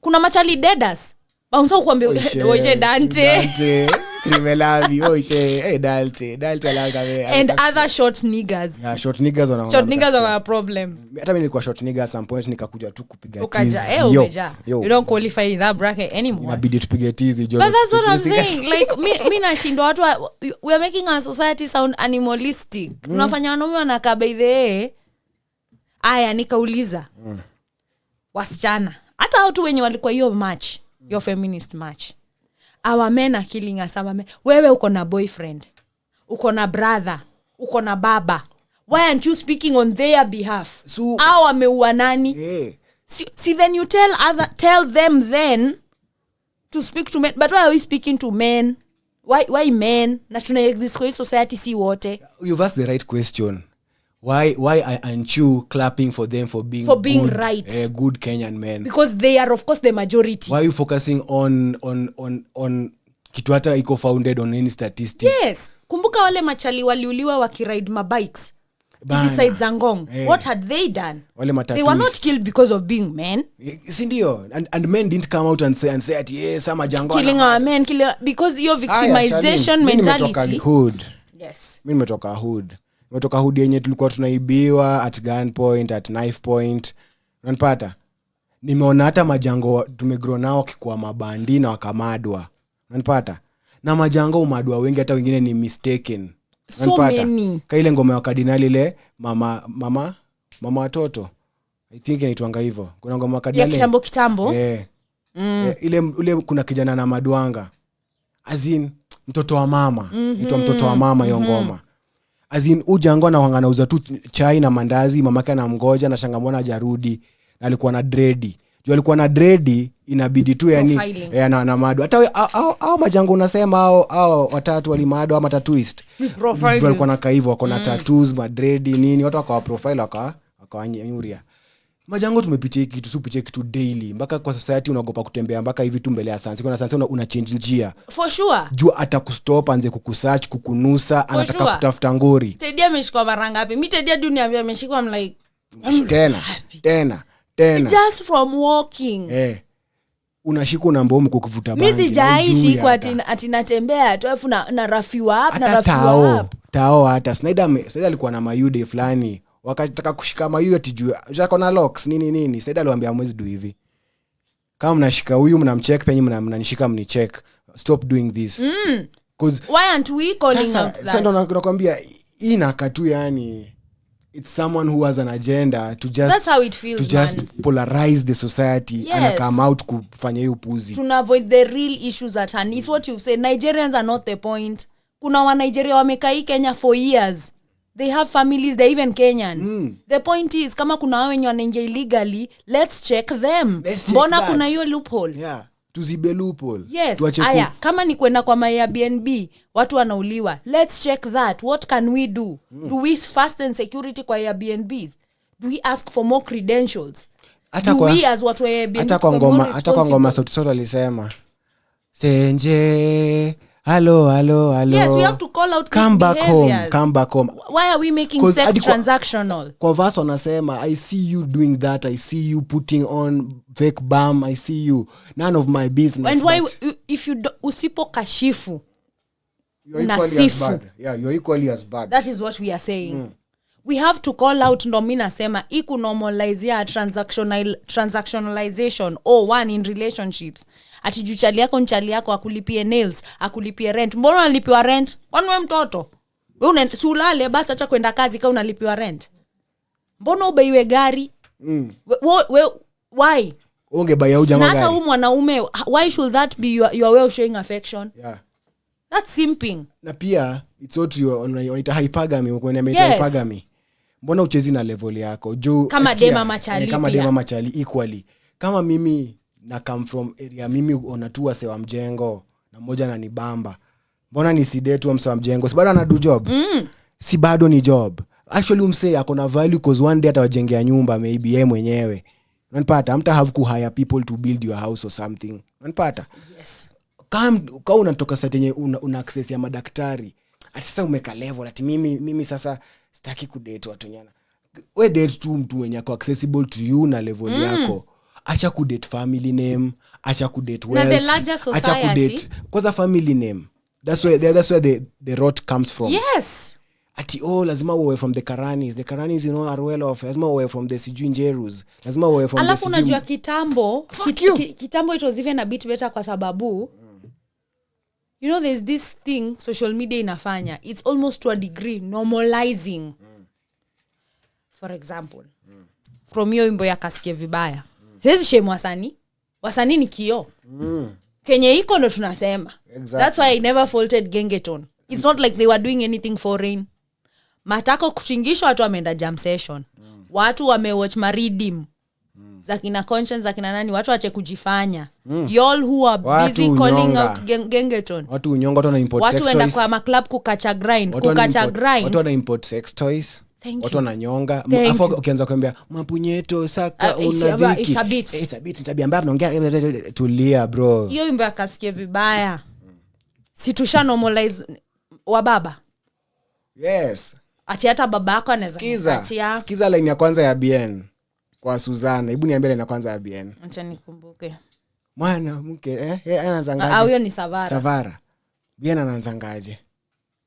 Kuna machali deaders. Bouncer kuambia oje Dante. Trivelavi oje Dante alaga we. And other short niggas. Yeah, short niggas wana a problem. Hata mimi nilikuwa short niggas at some point nikakuja tu kupiga tizi. You don't qualify in that bracket anymore. Inabidi tupige tizi But that's what I'm saying. Like mimi nashindwa watu we are making our society sound animalistic. Tunafanya wanaume wanakaa by the aya nikauliza. Wasichana. Hata watu wenye walikuwa hiyo match, your feminist match. Our men are killing us. Wewe uko na boyfriend, uko na brother, uko na baba. Why aren't you speaking on their behalf? So, wameua nani? See then you tell them then to speak to men. But why are we speaking to men? Why men? Na tuna exist kwa society si wote. You've asked the right question. Why aren't you clapping for them for being good, right? Good Kenyan men? Because they are, of course, the majority. Why are you focusing on kitu hata iko founded on any statistic? Yes. Kumbuka wale machali waliuliwa wakiride mabikes. Femicide Zangong. What had they done? They were not killed because of being men. Sindio. And men didn't come out and say that yes, I'm a jango. Killing our men, because your victimization mentality. Hood. Yes. Mimi nimetoka hood. Nimetoka hood yenye tulikuwa tunaibiwa at gunpoint, at knife point. Unanipata? Nimeona hata majango tumegrow nao kikuwa mabandi na wakamadwa. Unanipata? Na majango umadwa wengi hata wengine ni mistaken. So many. Kaile ngoma ya kardinali ile mama watoto. I think inaitwanga hivyo. Kuna ngoma ya kardinali. Ya kitambo. Ile kuna kijana na madwanga. As in mtoto wa mama. Inaitwa mtoto wa mama hiyo ngoma. As in ujango na wangana uza tu chai na mandazi, mamake anamgoja na shangamona hajarudi. Na alikuwa na dreadi. Juu alikuwa na dreadi inabidi tu yani na madu. Hata au majango unasema au watatu walimado ama tattooist. Walikuwa na kaivo wako na tattoos, madreadi nini, watu wakawa profile wakawanyuria. Majango tumepitia hiki kitu, supitia kitu daily. Mpaka kwa society unagopa kutembea mpaka hivi tu mbele ya sansi. Kuna sansi una change njia. For sure. Juu atakustop anze kukusearch, kukunusa, anataka kutafuta ngori. Teddy ameshikwa mara ngapi? Mimi Teddy dunia ameshikwa, I'm like tena. Just from walking. Unashika na mbomu kukuvuta bangi. Mimi sijaishi kwa ati natembea tu afu na rafiwa up. Tao hata Snyder alikuwa na mayude fulani. Wakataka kushika mayu atijua. Jako na locks nini. Snyder aliwaambia mwezi do hivi. Kama mnashika huyu mnamcheck penye mnanishika mnicheck. Stop doing this. Cause why aren't we calling out that? Sasa ndo nakwambia inakatu yani it's someone who has an agenda to just that's how it feels, to just polarize the society and come out kufanya hiyo puzi to avoid the real issues at hand. It's what you've said. Nigerians are not the point. Kuna wa Nigeria wamekaa Kenya for years. They have families, they're even Kenyan. The point is kama kuna wao wenye wanaingia illegally, let's check them. Mbona kuna hiyo loophole? Yeah. Tuzibe loophole. Yes. Aya, kama ni kwenda kwa my Airbnb, watu wanauliwa. Let's check that. What can we do? Do we fasten security kwa Airbnbs? Do we ask for more credentials? We as watu wa Airbnb hata kwa ngoma sauti alisema Senje hello. Yes, we have to call out come back home. Why are we making sex transactional? Kwa verse wanasema I see you doing that, I see you putting on fake bum, I see you, none of my business. And why if you usipo kashifu you're equally as bad. Yeah, you're equally as bad. That is what we are saying. We have to call out, ndo mimi nasema iku normalize ya transactionalization one in relationships. Ati juchali yako nchali yako akulipie nails, akulipie rent. Mbona unalipiwa rent? Kwani wewe mtoto? Wewe unasulale basi acha kwenda kazi kama unalipiwa rent. Mbona ubeiwe gari? Why? Ungebaya uja magari. Hata mwanaume, why should that be your way of showing affection? Yeah. That's simping. Na pia it's what you unaita hypergamy, unaita hypergamy. Mbona uchezi na level yako? Juu kama dema machali. Kama dema machali equally. Kama mimi na come from area, mimi onatua sewa mjengo na moja na nibamba. Mbona nisidetu msewa mjengo? Si bado ana do job. Si bado ni job. Actually umse akona value cause one day atawajengea nyumba maybe yeye mwenyewe. Unanipata? Hamta have to hire people to build your house or something. Unanipata? Yes. Kama unatoka sasa yenye una access ya madaktari. Ati sasa umeka level ati mimi sasa sitaki kudate watu nyana. We date tu mtu mwenye ako accessible to you na level yako. Acha kudate family name, acha kudate wealth. Na the larger society. Acha kudate cause a family name. That's where the rot comes from. Yes. Ati lazima uwe from the Karanis. The Karanis are well off. Lazima uwe from the Sijunjerus. Lazima uwe from alafu unajua kitambo kitambo it was even a bit better kwa sababu you know there's this thing social media inafanya. It's almost to a degree normalizing. For example, from hiyo wimbo ya kasikie vibaya. Sisi shame wasanii ni kio. Kenye iko ndo tunasema. Exactly. That's why I never faulted Gengeton. It's not like they were doing anything foreign. Matako kuchingisha watu wameenda jam session. Watu wamewatch Maridim. za kina conscience za kina nani watu wache kujifanya. Y'all who are busy calling out gengeton. Watu unyonga, watu wana import sex toys. Watu wenda kwa maclub kukacha grind. Watu wana import sex toys. Watu wananyonga. Afu ukianza kuambia mapunyeto saka unadhiki. It's a bit tabia mbaya mnaongea tulia bro. Hiyo imbe akasikie vibaya. Si tusha normalize wa baba. Yes. Ati hata baba yako anaweza sikiza line ya kwanza ya BN kwa Suzana. Hebu niambie line ya kwanza ya BN. Acha nikumbuke. Mwana mke anaanzangaje? Au hiyo ni Savara. BN anaanzangaje?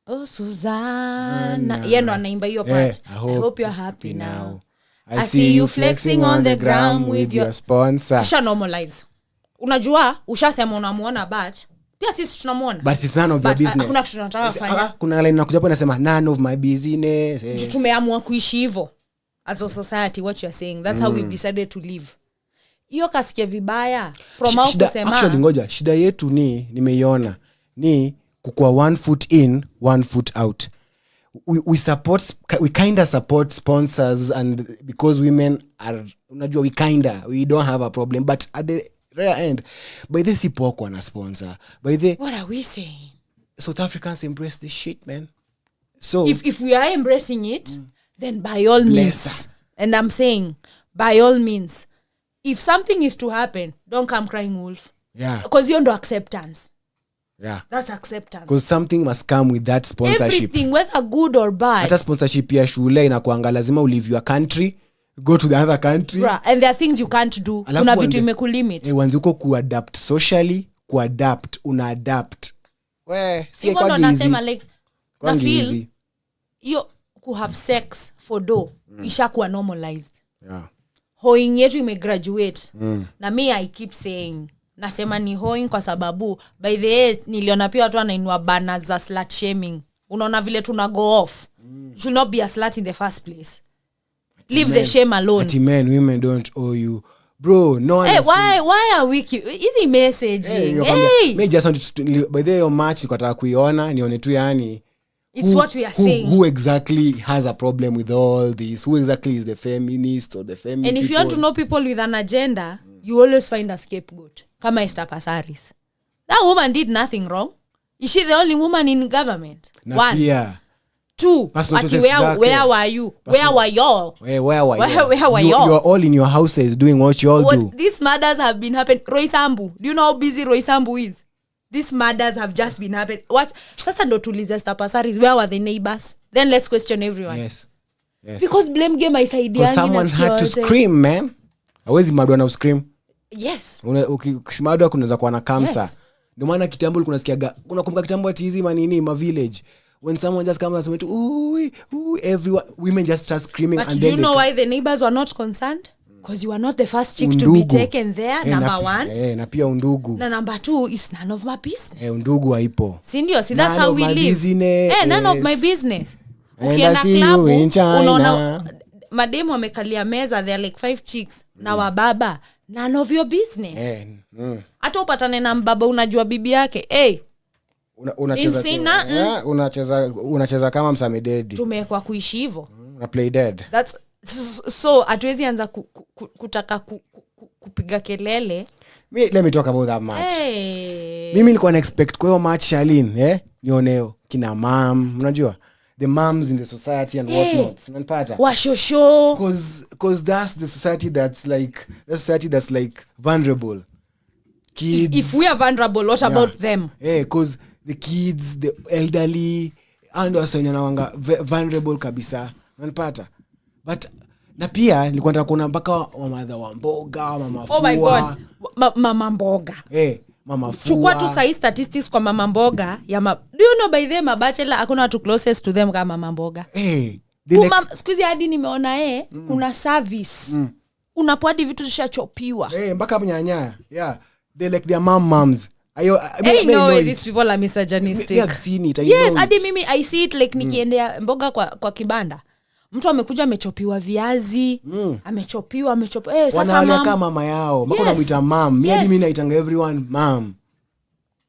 Oh Suzana. Yeye ndo anaimba hiyo part. I hope you're happy now. I see you flexing on the ground with your sponsor. Tusha normalize. Unajua ushasema unamuona but pia sisi tunamuona. But it's none of your business. Hakuna kitu tunataka kufanya. Kuna line nakuja hapo inasema none of my business. Tumeamua kuishi hivyo. As a society what you are saying. That's how we've decided to live. Hiyo kasikia vibaya. From how kusema. Actually ngoja, shida yetu nimeiona. Ni kukua 1 foot in, 1 foot out. We kinda support sponsors and because women are unajua we don't have a problem, but at the rare end by the sipoko wana sponsor by the what are we saying? South Africans embrace this shit, man. So if we are embracing it then by all means, and I'm saying by all means, if something is to happen don't come crying wolf. Yeah, because you ndo acceptance. Yeah, that's acceptance. Because something must come with that sponsorship. Everything, whether good or bad. Hata sponsorship ya shule inakuanga lazima leave your country, go to the other country. Right. And there are things you can't do. Kuna vitu imekulimit. Wanzuko kuadapt socially, una-adapt. Si kwa easy. Nasema like, na feel, you have sex for dough. Ishakuwa normalized. Yeah. Hoing yetu imegraduate. Na me I keep saying, nasema ni hoing kwa sababu by the way niliona pia watu wanainua banners za slut shaming. Unaona vile tuna go off. Should not be a slut in the first place. Leave the shame alone. Ati men, women don't owe you. Bro, no one. Hey, why are we easy messaging? Hey. Me just want to by the way match nikataka kuiona nione tu yani. It's what we are saying. Who exactly has a problem with all this? Who exactly is the feminist or the feminist? And if people? You want to know people with an agenda, you always find a scapegoat. Kama Esther Passaris. That woman did nothing wrong. Is she the only woman in government? Na 1. Pia. 2. Where were you? Where were y'all? Where were y'all? You are all in your houses doing what you all do. These murders have been happening. Roy Sambu. Do you know how busy Roy Sambu is? These murders have just been happening. What? Sasa ndo tulize Esther Passaris. Where were the neighbors? Then let's question everyone. Yes. Because blame game isaidiangi. Because someone had to scream, man. Hawezi madwa na scream. Yes. Ukimadwa kunaweza kuwa na kamsa. Ndio maana kitambo kunasikiaga unakumbuka kitambo ati hizi manini ma village when someone just comes and says ooh everyone women just start screaming. But and do then you know why the neighbors were not concerned? Because you are not the first chick to be taken there. Number 1 na pia undugu na number 2 is none of my business. Undugu haipo. Si ndio? See, that's how we live. None of my business. Ukienda club unaona mademu wamekalia meza, they are like 5 chicks na wababa, none of your business. Hata upatane na mbaba unajua bibi yake unacheza kama msamededi. Tumekuwa kuishi hivyo. Una play dead. That's so hatuwezi anza kutaka kupiga kelele. Let me talk about that match. Mimi nilikuwa na expect kwa hiyo match Charlene, nioneo kina mom, unajua the moms in the society and whatnot. Unanipata? Washosho. Cause that's the society that's like vulnerable. Kids. If we are vulnerable, what about them? Cause the kids, the elderly, and also wanawanga vulnerable kabisa. Unanipata? But na pia nilikuwa nataka kuona mpaka wamadha wa mboga, mama fua. Oh my god. Mama mboga. Mama fua. Chukua tu sahi statistics kwa mama mboga ya do you know by them bachelor hakuna watu closest to them kama mama mboga. Squeeze hadi nimeona kuna service. Unapodi vitu zishachopiwa. Mpaka mnyanya. Yeah. They like their moms. No, these people are misogynistic. I've seen it. Yes, hadi mimi I see it like nikiendea mboga kwa kibanda. Mtu amekuja amechopiwa viazi, amechopiwa. Sasa wanaona kama mama yao. Mpaka unamuita mom. Mimi naitanga everyone mom.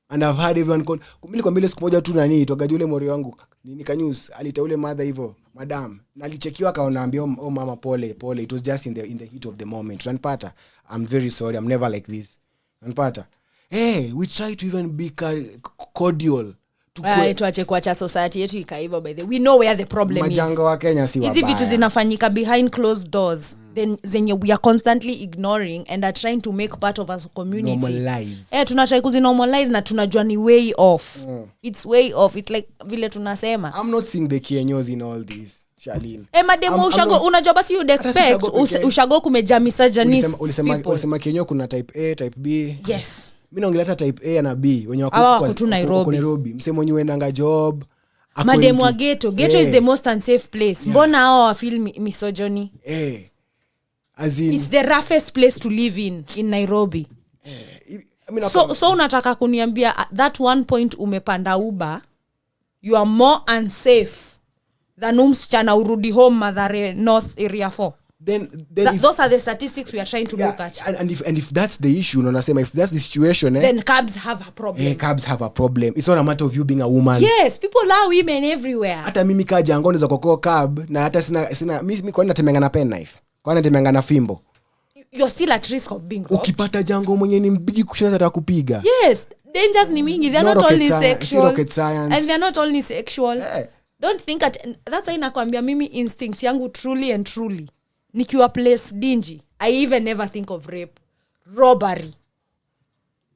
And I've heard everyone call. Mimi kwa mbele siku moja tu nani toka yule mori wangu. Nini kanyus alita ule mother hivyo. madam nalichekiwa kaonaambia oh mama pole it was just in the heat of the moment unanipata I'm very sorry I'm never like this unanipata we try to even be cordial tuache kuacha society yetu ikaiva by the we know where the problem majanga wa Kenya si wabaya hizi vitu zinafanyika behind closed doors then zenye we are constantly ignoring and are trying to make part of our community normalize tunatry kuzinormalize na tunajua ni way off it's way off it's like vile tunasema I'm not seeing the Kenyos in all this Charlene mademo ushago unajua basi you'd expect ushago kumeja misogynism ulisema Kenya kuna type A type B yes mimi naongelea hata type A na B wenye wako Nairobi msemo wenyewe endanga job mademo wa ghetto is the most unsafe place mbona hao wa feel misogyny as in it's the roughest place to live in Nairobi so unataka kuniambia at that one point umepanda Uber you are more unsafe than msichana urudi home Mathare North area 4 then those are the statistics we are trying to look at and if that's the issue unasema if that's the situation then cabs have a problem cabs have a problem it's not a matter of you being a woman yes people are women everywhere hata mimi kaja ngoni za kokoo cab na hata sina mimi kwa nini natemanga na pen knife kwa nini natemanga na fimbo you're still at risk of being robbed ukipata jango mwenye ni mbigi kushinda hata kupiga yes dangers ni mingi they're not only sexual rocket science and they're not only sexual don't think that's why nakwambia mimi instincts yangu truly and truly nikiwa place dingy I even never think of rape robbery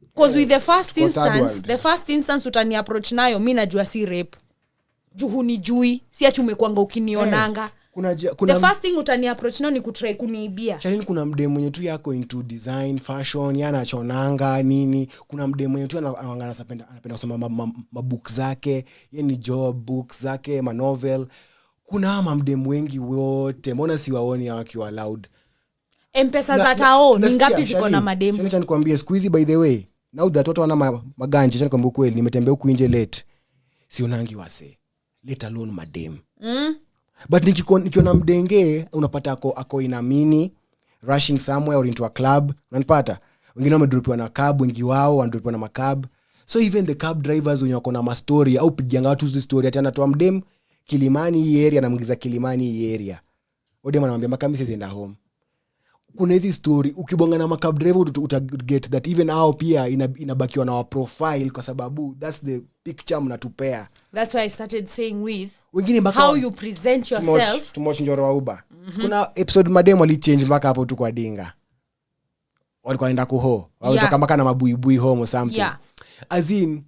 because with the first instance utani approach nayo mimi najua si rape juhuni jui si ati umekwanga ukinionanga the first thing utani approach nayo ni kutry kuniibia Charlene kuna mdemu mwenye tu yako into design fashion yana achonanga nini kuna mdemu mwenye tu anapenda kusoma mabook zake yani job books zake ma novel kuna mdemu wengi wote mbona siwaoni wakiwa loud mpesa za tao ni ngapi ziko na mademu acha nikwambie squeezy by the way now that watu wana maganje acha nikwambie kweli nimetembea huku nje late sionangi wase let alone mademu but nikiona mdenge unapata ako inamini rushing somewhere or into a club unanipata wengine wamedropiwa na cab wengi wao wandropiwa na macab so even the cab drivers wenye wako na ma story au pigianga watu hizo story ati anatoa mdem Kilimani hii area namuingiza Kilimani hii area odema anamwambia makamisi zienda home kuna hizi story ukibonga na macab driver uta get that even hao pia inabakiwa na wa profile kwa sababu that's the picture mnatupea that's why I started saying with wengine how you present yourself too much njoro wa Uber kuna episode madem wali change mpaka hapo tu kwa dinga walikuwa wanaenda kuho walitoka mpaka na mabuibui home or something as in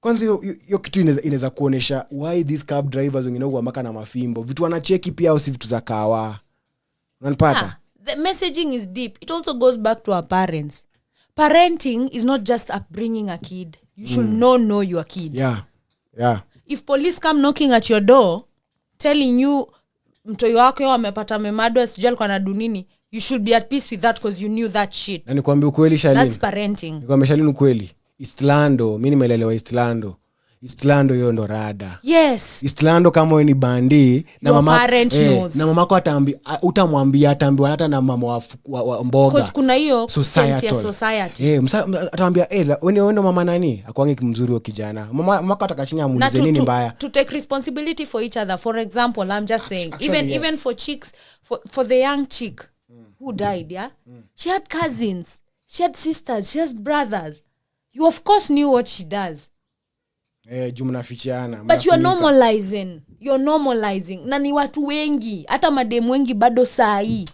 kwanza hiyo kitu inaweza kuonesha why these cab drivers wengine huwa mpaka na mafimbo vitu wanacheki pia au si vitu za kawa unanipata the messaging is deep it also goes back to our parents parenting is not just upbringing a kid you should know your kid yeah if police come knocking at your door telling you mtoi wako amepata memado sijal kwa na dunini you should be at peace with that because you knew that shit na nikwambia ukweli Charlene that's parenting nikwambia Charlene ukweli Istlando mimi nimelelewa Istlando hiyo ndo rada yes Istlando kama wewe ni bandi na mama na mamako utamwambia ataambiwa hata na mama wa mboga because kuna hiyo society ataambia wewe ndo mama nani akwange mzuri wa kijana mamako atakachini amuulize nini mbaya to take responsibility for each other for example I'm just saying even for chicks for the young chick who died she had cousins she had sisters she had brothers you of course knew what she does mnafichiana but you're normalizing na ni watu wengi hata mademu wengi bado saa hii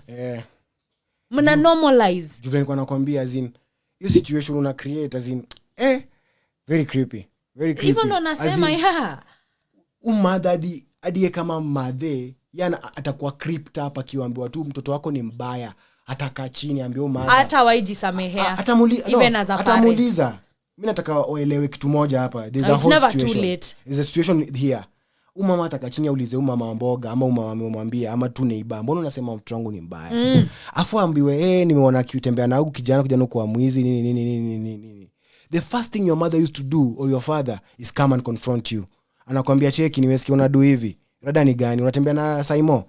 mna normalize Juve nilikuwa nakwambia as in hiyo situation una create as in very creepy even ndo nasema umadhadi adie kama madhe yana atakuwa creeped up akiambiwa tu mtoto wako ni mbaya atakaa chini ambie madha hata waijisamehea even as a parent atamuuliza mimi nataka waelewe kitu moja hapa there's a whole situation there's a situation here mama ataka chini aulize mama mboga ama mama amemwambia ama tu neiba mbona unasema mtoto wangu ni mbaya afu ambiwe nimeona akitembea na huyu kijana kwa mwizi nini the first thing your mother used to do or your father is come and confront you anakuambia cheki nimesikia unadu hivi rada ni gani unatembea na Simon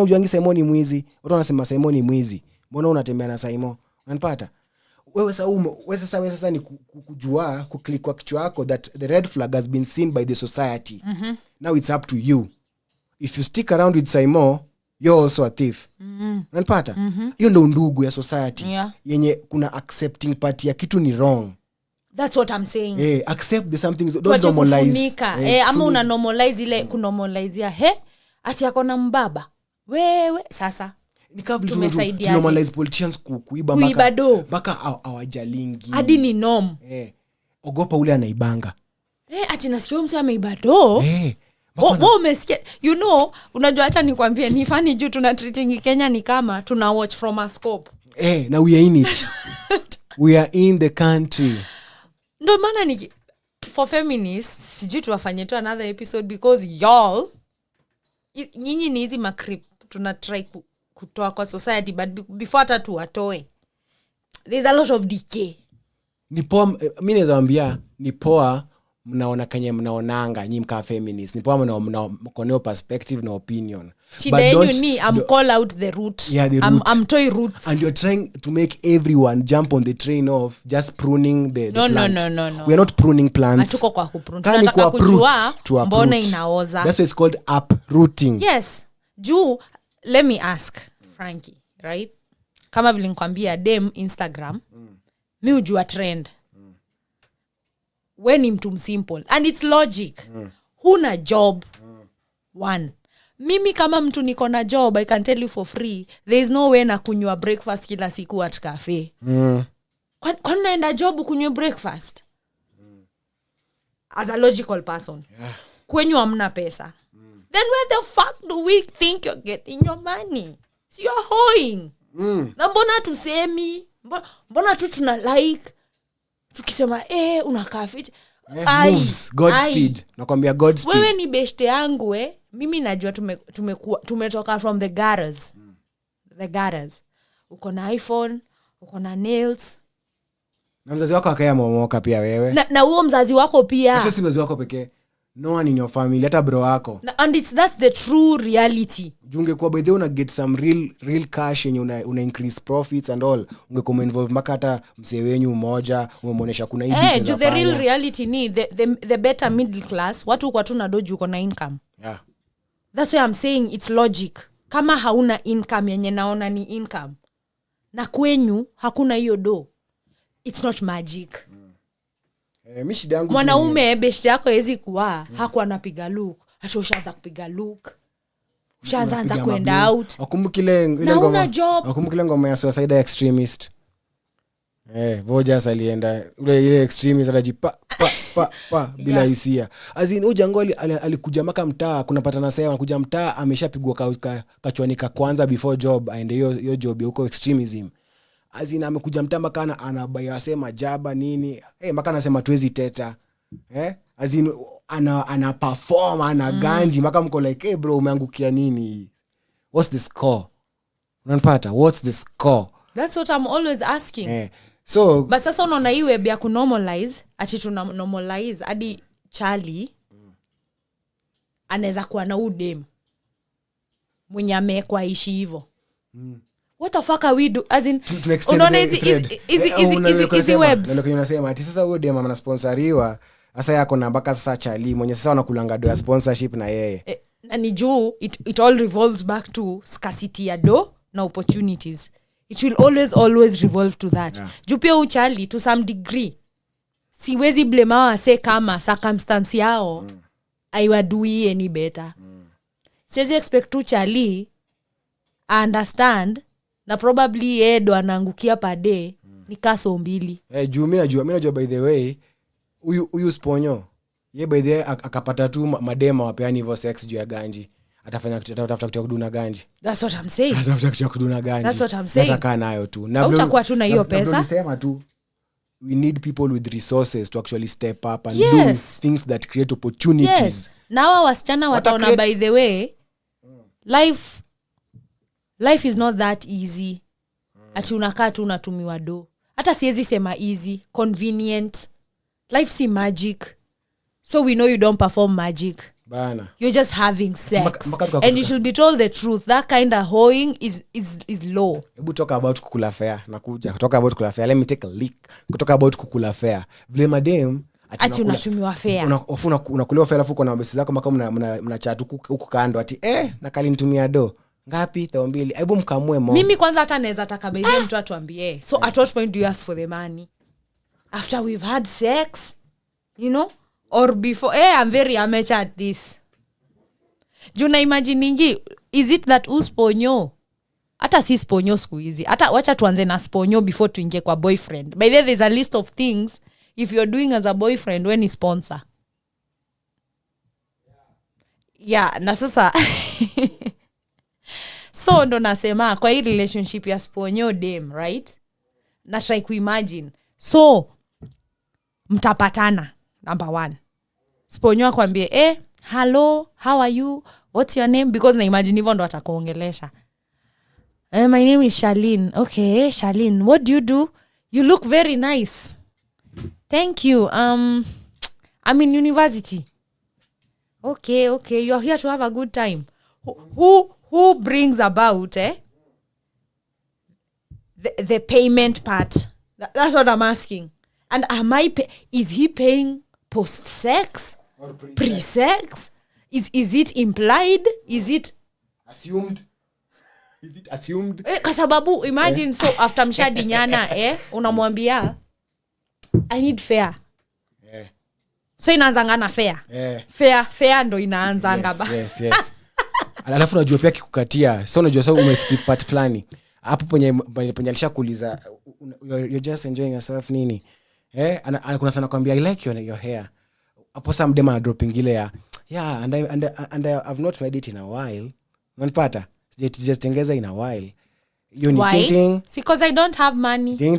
ujuangi Simon ni mwizi watu wanasema Simon ni mwizi mbona unatembea na Simon unanipata wewe sasa ni kujua kuklik kwa kichwa yako that the red flag has been seen by the society now it's up to you if you stick around with Saimo, you're also a thief. Unanipata? Hiyo ndo undugu ya society. Yenye kuna accepting party ya kitu ni wrong. That's what I'm saying. Accept the something, don't normalize. Ama una normalize ile kunormalize ati akona mbaba. Wewe sasa tumesaidia normalize politicians kuiba mpaka hawajalingi. Hadi ni norm. Ogopa ule anaibanga. Ati nasikia mtu ameiba do. Umesikia, unajua acha nikwambie ni funny juu tuna treating Kenya ni kama tuna watch from a scope. Now we are in it. We are in the country. Ndo maana ni for feminists sijui tuwafanye tu another episode because y'all nyinyi ni hizi makrip tuna try kutoa kwa society but before hata tuwatoe there's a lot of decay. Ni poa mimi nazaambia ni poa mnaona kanye mnaonanga nyinyi mka feminist ni poa mnaona perspective na opinion. But don't I'm call out the root. I'm toy roots. And you're trying to make everyone jump on the train of just pruning the plant. No. We are not pruning plants. Atuko kwa kuprune. Tunataka kujua mbona inaoza. That's why it's called uprooting. Yes. Juu, let me ask Frankie, right? Kama vile nikwambia dem Instagram, mi ujua trend. When mtu simple. And it's logic. Huna job. One. Mimi kama mtu niko na job, I can tell you for free, there is no way na kunywa breakfast kila siku at cafe. Kwa naenda job kunywa breakfast? As a logical person. Kwenyu hamna pesa. Then where the fuck do we think you're getting your money? So you're hoeing. Na mbona tusemi? Mbona tu tuna like? Tukisema, unakaa fit. Moves, Godspeed. Nakwambia Godspeed. Wewe ni beshte yangu mimi najua tumetoka from the gutters. The gutters. Uko na iPhone, uko na nails. Na mzazi wako akaya momoka pia wewe. Na huo mzazi wako pia. Sio mzazi wako pekee. No one in your family, hata bro wako. And that's the true reality. Junge kwa by the way una get some real cash yenye una increase profits and all. Ungekoma involve mpaka hata msee wenyu mmoja, umemuonesha kuna hii business. The real reality ni the better middle class, watu kwa tuna doju uko na income. Yeah. That's why I'm saying it's logic. Kama hauna income yenye naona ni income. Na kwenyu hakuna hiyo do. It's not magic. Mwanaume beshte yako hezi kuwa hakuwa anapiga look. Hata ushaanza kupiga look. Ushaanza kwenda out. Wakumbukile ngoma ya Suicide Extremist. Vojas alienda ile extremist atajipa pa bila hisia. Azin ujango alikuja maka mtaa kuna patana sasa anakuja mtaa ameshapigwa kachwani ka kwanza before job aende hiyo job huko extremism. Azina amekuja mtaa maka anabaya sema jaba nini maka anasema tuwezi teta azin ana perform ana ganji maka mko like bro umeangukia nini, what's the score? Unanipata, what's the score? That's what I'm always asking. So but sasa unaona iwe bia kunormalize ati tuna normalize hadi Charlie anaweza kuwa na udem mwenye amekwa ishi hivyo. What the fuck are we do? As in, unaona hizi webs. Ndio unasema ati sasa huyo dem anasponsoriwa sasa yako na mpaka sasa Charlie mwenye sasa wanakulanga do ya sponsorship na yeye. Na ni juu it all revolves back to scarcity ya do na opportunities. It will always revolve to that. Yeah. Juu pia uchali to some degree. Siwezi blame hawa say kama circumstance yao aiwadui any better. Siwezi expect to Charlie understand na probably Edo anaangukia per day ni kaso mbili. Juu mimi najua by the way huyu sponyo ye by the way akapata tu madema wapeani hivyo sex juu ya ganji. Atafuta kuduna ganji. That's what I'm saying. Atafuta kuduna ganji. That's what I'm saying. Nataka nayo tu. Na utakuwa tu na hiyo pesa. Nisema tu we need people with resources to actually step up and do things that create opportunities. Yes. Now wasichana wataona by the way life is not that easy. Ati unakaa tu unatumiwa do. Hata siwezi sema easy, convenient. Life si magic. So we know you don't perform magic. Bana. You're just having sex. And you should be told the truth. That kind of hoeing is low. Hebu talk about kukula fair. Nakuja. Talk about kukula fair. Let me take a leak. Talk about kukula fair. Vile madem ati unatumiwa fare unakulewa fare alafu uko na besi zako maka mna chat huko kando ati nakali nitumia do ngapi 200 hebu mkamue mo. Mimi kwanza hata naweza taka baadhi mtu atuambie so at what point do you ask for the money after we've had sex, you know, or before? I'm very amateur at this. Juna imagine nji, is it that usponyo hata si sponyo siku hizi, hata wacha tuanze na sponyo before tuingie kwa boyfriend. By the way, there's a list of things if you're doing as a boyfriend when you sponsor. Yeah, na sasa so ndo nasema kwa hii relationship ya sponyo dem, right? Na try kuimagine. So mtapatana, number 1. Sponyo akwambie hello, how are you, what's your name? Because na imagine hivyo ndo atakuongelesha. My name is Charlene. Okay, Charlene, what do you do? You look very nice. Thank you. I'm in university. Okay, you're here to have a good time. Who brings about the payment part? That's what I'm asking. And is he paying post-sex? Or pre-sex? Is it implied? Is it assumed? Is it assumed? Kwa sababu imagine so after mshadinyana unamwambia I need fare. So inaanzanga na fare. Fare ndo inaanzanga Yes. Alafu unajua pia kikukatia. So unajua sasa umeskip part fulani. Hapo penye alishakuuliza you're just enjoying yourself nini? Kuna sana kwambia I like your hair. Hapo some dem ana dropping ile yeah and I've not made it in a while. Unanipata? Just tengeza in a while. You need ting. Because I don't have money. Ting.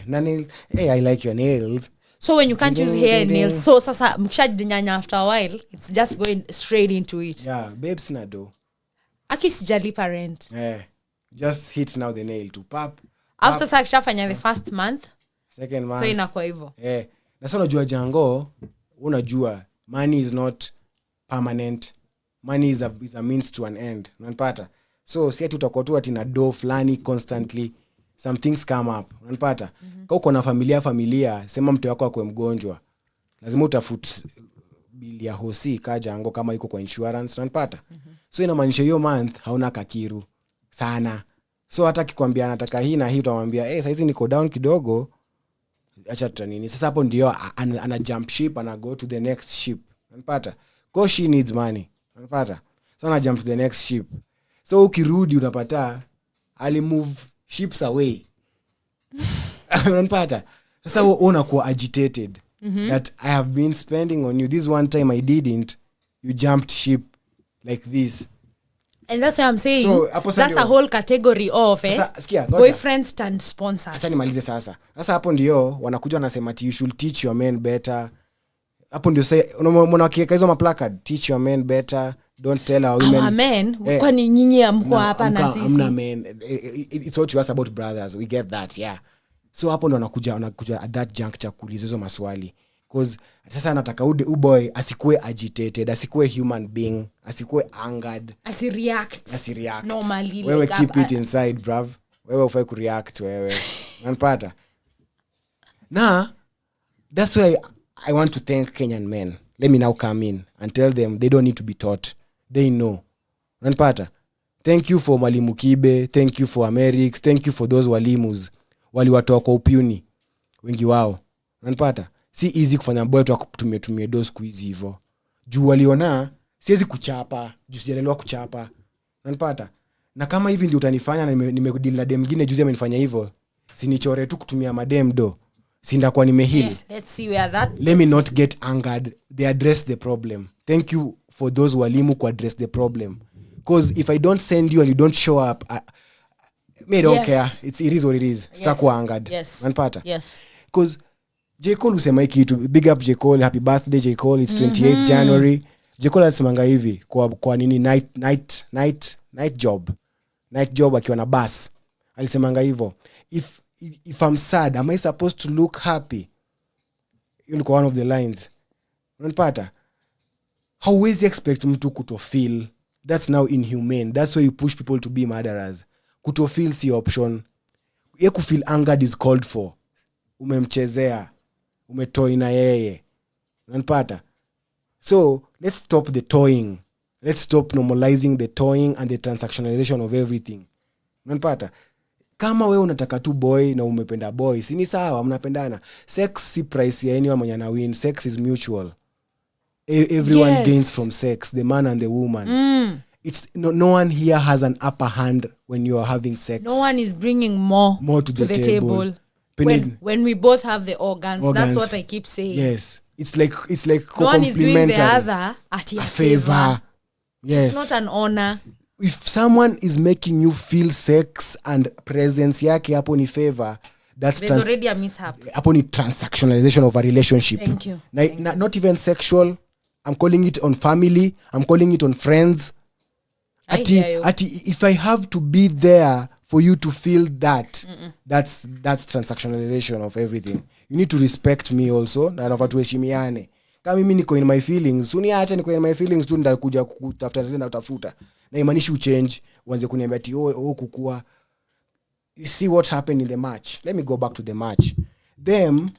Nani I like your nails. So when you can't use hair and nails, so sasa mkishadinyanya after a while, it's just going straight into it. Yeah, babes na do. Aki sijalipa rent. Just hit now the nail to pop. After sasa kishafanya the first month, second month. So inakuwa hivyo. Na sasa unajua jango, unajua money is not permanent. Money is a means to an end. Unanipata? So si ati utakuwa tu ati na do flani constantly. Some things come up. Unanipata? Kama uko na familia, sema mtu wako akwe mgonjwa. Lazima utafute bili ya hosi kaja ango kama iko kwa insurance. Unanipata? So inamaanisha hiyo month hauna kakiru sana. So hata kikwambia anataka hii na hii utamwambia sasa hizi niko down kidogo. Acha tutanini. Sasa hapo ndio ana jump ship ana go to the next ship. Unanipata? Because she needs money. Unanipata? So ana jump to the next ship. So ukirudi unapata ali move ships away. Unanipata? Sasa unakuwa agitated that I have been spending on you. This one time I didn't. You jumped ship like this. And that's why I'm saying so, that's a whole category of boyfriends and sponsors. Acha nimalize sasa. Sasa hapo ndio wanakuja wanasema you should teach your men better. Hapo ndio say unawakiweka hizo maplacard, teach your men better, don't tell our women. Our men, kwani nyinyi amko hapa na sisi? Amna men. It's what you asked about brothers. We get that, yeah. So hapo ndo wanakuja at that juncture kuuliza hizo maswali. Because sasa nataka boy asikue agitated, asikue human being, asikue angered, asireact normally. Wewe keep it inside, bruv. Wewe ufai kureact wewe. Unanipata? Na that's why I want to thank Kenyan men. Let me now come in and tell them they don't need to be taught. They know. Unanipata? Thank you for Mwalimu Kibe, thank you for Amerix, thank you for those walimus. Waliwatoa kwa upuni wengi wao. Unanipata? Si easy kufanya boy tu akutumie dose quiz hivyo. Juu waliona siwezi kuchapa, juu sijaelewa kuchapa. Unanipata? Na kama hivi ndio utanifanya na nimedeal na dem mwingine juzi amenifanya hivyo. Sinichore tu kutumia madem do. Sinda kwa nimehili. Let's see where that. Let me not get angered. They address the problem. Thank you for those walimu who address the problem. Because if I don't send you and you don't show up, I don't care. It is what it is. Sitakuwa angered. Unanipata? Yes. Because J. Cole usema hiki kitu, big up J. Cole, happy birthday J. Cole, it's 28th January. J. Cole alisemanga hivi kwa nini night job akiwa na bus. Alisemanga hivyo, if I'm sad, am I supposed to look happy? Yule kwa one of the lines. Unanipata? Hauwezi expect mtu kutofeel. That's now inhumane. That's why you push people to be murderers. Kutofeel si option. Ye kufeel angered is called for. Umemchezea. umetoi na yeye. Unanipata? So let's stop the toying. Let's stop normalizing the toying and the transactionalization of everything. Unanipata? Kama wewe unataka tu boy na umependa boy, si ni sawa, mnapendana. Sex si price ya anyone mwenye na win. Sex is mutual. Everyone gains from sex, the man and the woman. It's no one here has an upper hand when you are having sex. No one is bringing more to the table. When we both have the organs, that's what I keep saying. Yes. It's like no one is doing the other at your favor. Yes. It's not an honor. If someone is making you feel sex and presence yake hapo ni favor, there's already a mishap. Hapo ni transactionalization of a relationship. Thank you. Not even sexual. I'm calling it on family. I'm calling it on friends. If I have to be there for you to feel that, that's transactionalization of everything. You need to respect me also. Na nafaa tuheshimiane. Kama mimi niko in my feelings, uniache niko in my feelings tu nitakuja kutafuta tena utafuta. Na imanishi uchange, uanze kuniambia ati kukua. You see what happened in the match. Let me go back to the match. Them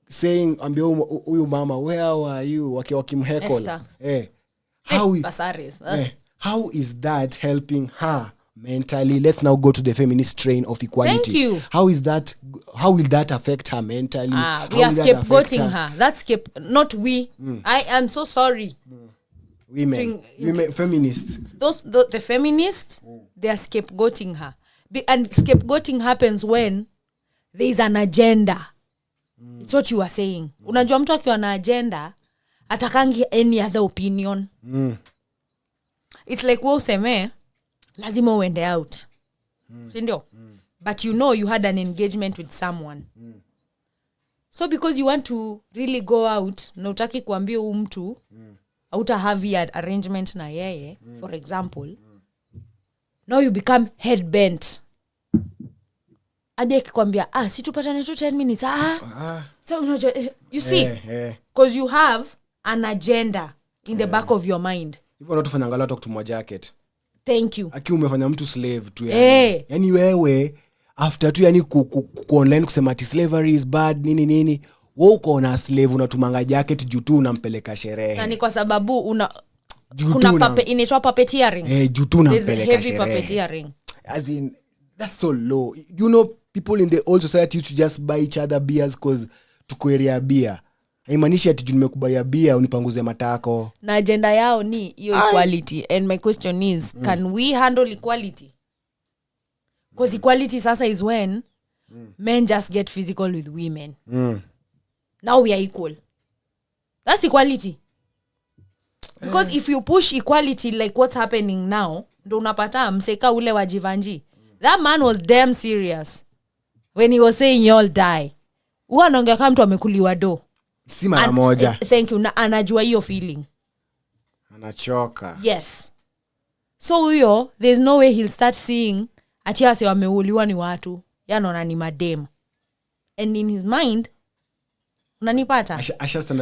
saying ambia huyu mama, where are you? Wakimheckle. How is that helping her mentally? Let's now go to the feminist train of equality. Thank you. How will that affect her mentally? We are scapegoating her. That's not we. I am so sorry. Women, feminists. The feminists, they are scapegoating her. And scapegoating happens when there is an agenda. It's what you are saying. Unajua mtu akiwa na agenda, atakangi any other opinion. It's like wewe useme, lazima uende out. Sindio? But you know you had an engagement with someone. So because you want to really go out, na utaki kuambia huyu mtu, auta have arrangement na yeye, for example, now you become head bent. Ade kikwambia, si tupatane tu 10 minutes. So you see, because you have an agenda in the back of your mind. Hivyo ndo tufanya ngalo kutumwa jacket. Thank you. Aki umefanya mtu slave tu yani. Yani wewe after tu yani ku online kusema ati slavery is bad nini wewe uko na slave unatumanga jacket juu tu unampeleka sherehe. Na ni kwa sababu kuna inaitwa puppeteering. Juu tu unampeleka sherehe. There's heavy puppeteering. As in that's so low. You know people in the old society used to just buy each other beers cause tuko area beer. Haimanishi ati nimekubaia bia unipanguze matako. Na agenda yao ni hiyo equality. And my question is, can we handle equality? Because equality sasa is when men just get physical with women. Now we are equal. That's equality. Because if you push equality like what's happening now, ndo unapata mseka ule wa Jivanji. That man was damn serious when he was saying you'll die. Uanaongea kama mtu amekuliwa do. Si mara moja. Thank you. Na anajua hiyo feeling. Anachoka. Yes. So huyo, there's no way he'll start seeing ati wase wameuliwa ni watu. Yanaona ni madem. And in his mind, unanipata?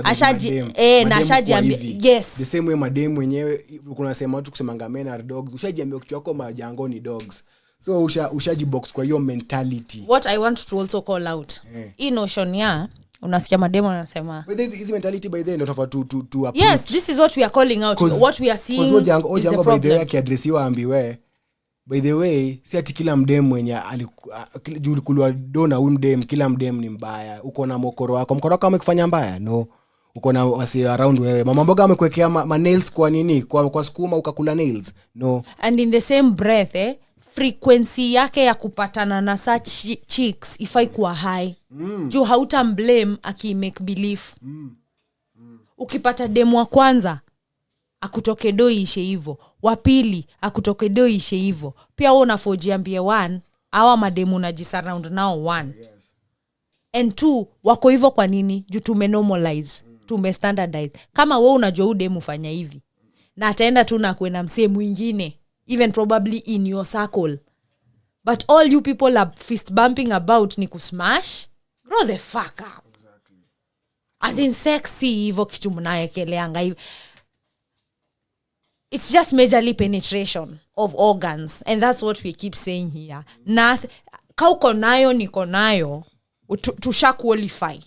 Ashajiambia. Yes. The same way madem wenyewe kuna sema watu kusema men are dogs. Ushajiambia kichwa chako majango ni dogs. So ushajibox kwa hiyo mentality. What I want to also call out. Hii notion ya unasikia mademo anasema but this mentality by then not to approach. Yes, this is what we are calling out. What we are seeing is a problem. By the way akiadresiwa ambiwe by the way si ati kila mdem mwenye alikuliwa dona huyu mdem kila mdem ni mbaya. Uko na mokoro wako amekufanya mbaya? No. Uko na wasi around wewe mama mboga amekuwekea ma nails kwa nini kwa sukuma ukakula nails? No. And in the same breath frequency yake ya kupatana na such chicks ifai kuwa high. Juu hautamblame aki-make belief. Ukipata demu wa kwanza akutoke do ishe hivyo, wa pili akutoke do ishe hivyo, pia wewe unafojiambia one hawa mademu unajisurround nao one. Yes. And two wako hivyo kwa nini? Juu tumenormalize, tumestandardize. Kama wewe unajua udemu fanya hivi na ataenda tu na kwenda msee mwingine, even probably in your circle, but all you people are fist bumping about ni kusmash, grow the fuck up. Exactly. As in sexy hivyo kitu mnaekeleanga hivi. It's just majorly penetration of organs, and that's what we keep saying here. Kauko nayo niko nayo, tusha qualify.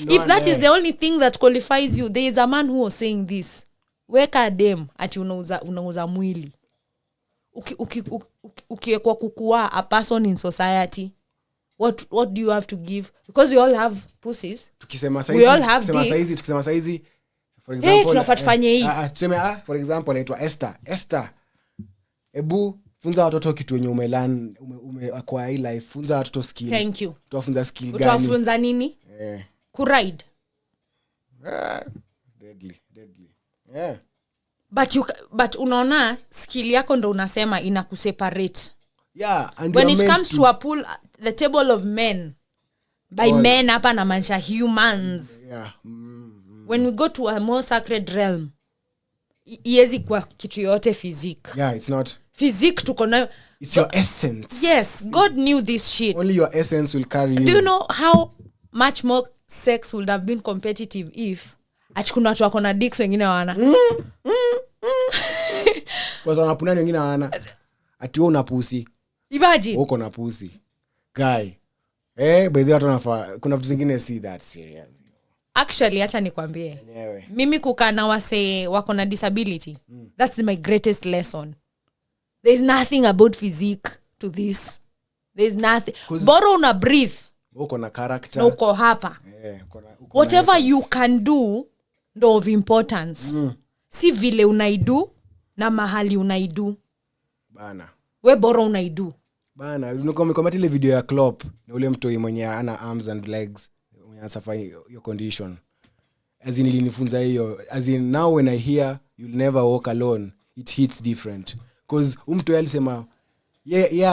If that is the only thing that qualifies you, there is a man who was saying this. Weka dem ati unauza mwili. Ukiekwa kukua a person in society, what do you have to give? Because we all have pussies. Tukisema saizi for example, for example anaitwa Esther. Ebu funza watoto kitu wenye umelan kwa hii life, funza watoto skill. Thank you. Tuwafunza skill gani? Tuwafunza nini? Kuride. Deadly. But unaona skill yako ndo unasema inakuseparate. Yeah, and when it comes to a pool, the table of men, by men hapa na manisha humans. Yeah. When we go to a more sacred realm, iezi kwa kitu yote physique. Yeah, it's not physique tuko nayo. It's your essence. Yes, God knew this shit. Only your essence will carry you. Do you know how much more sex would have been competitive if achikuna watu wako na dicks wengine wana? Kwa sababu napuna wengine wana. Ati wewe una pussy. Imagine. Uko na pussy. Guy. By the way watu wanafaa kuna vitu zingine see that serious. Actually acha nikwambie. Mimi kukaa na wase wako na disability. That's my greatest lesson. There's nothing about physique to this. There's nothing. Bora una breathe. Uko na character. Na uko hapa. Whatever you can do ndo of importance. Si vile unaidu na mahali unaidu. Bana. We bora unaidu. Bana, unakomata ile video ya Klopp na ule mtoi mwenye ana arms and legs mwenye anasuffer your condition. As in ilinifunza hiyo. As in now when I hear you'll never walk alone, it hits different. Cause mtoi alisema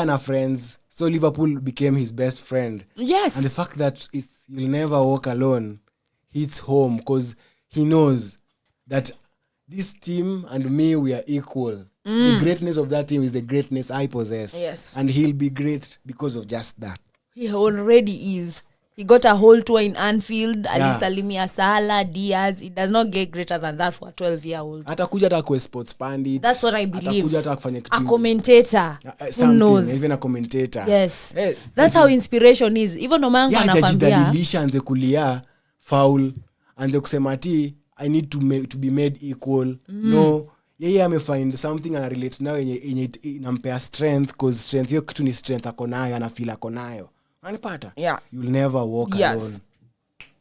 ana friends, so Liverpool became his best friend. Yes. And the fact that you'll never walk alone hits home because he knows that this team and me, we are equal. The greatness of that team is the greatness I possess. Yes. And he'll be great because of just that. He already is. He got a whole tour in Anfield. Alisalimia Salah, Diaz. It does not get greater than that for a 12-year-old. Atakuja hata kwa sports pandit. That's what I believe. Atakuja hata kufanya kitu. A commentator. Who knows? Even a commentator. Yes. That's how inspiration is. Even no man kana kwambia. Hajidalilisha anze kulia foul, anze kusema ati I need to be made equal. No. Yeye amefind something and relate now yenye inampea strength because strength hiyo kitu ni strength akonayo ana feel akonayo. Unanipata? Yeah. You'll never walk alone.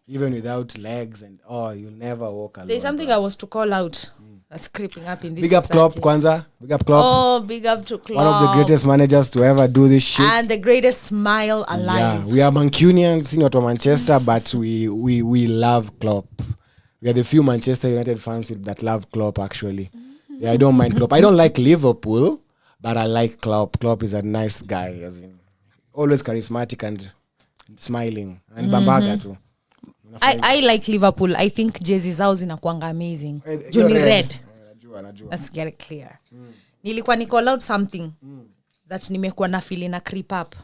Even without legs and you'll never walk alone. There's something I was to call out that's creeping up in this Big up Klopp kwanza. Big up Klopp. Oh, big up to Klopp. One of the greatest managers to ever do this shit. And the greatest smile alive. Yeah, we are Mancunians, not from Manchester, but we love Klopp. We are the few Manchester United fans that love Klopp actually. Yeah, I don't mind Klopp. I don't like Liverpool, but I like Klopp. Klopp is a nice guy, as in always charismatic and smiling and bambaga too. I like Liverpool. I think jerseys zao zinakuanga amazing. Johnny Red. Najua. Let's get it clear. Nilikuwa ni call out something that nimekuwa na feeling na creep up.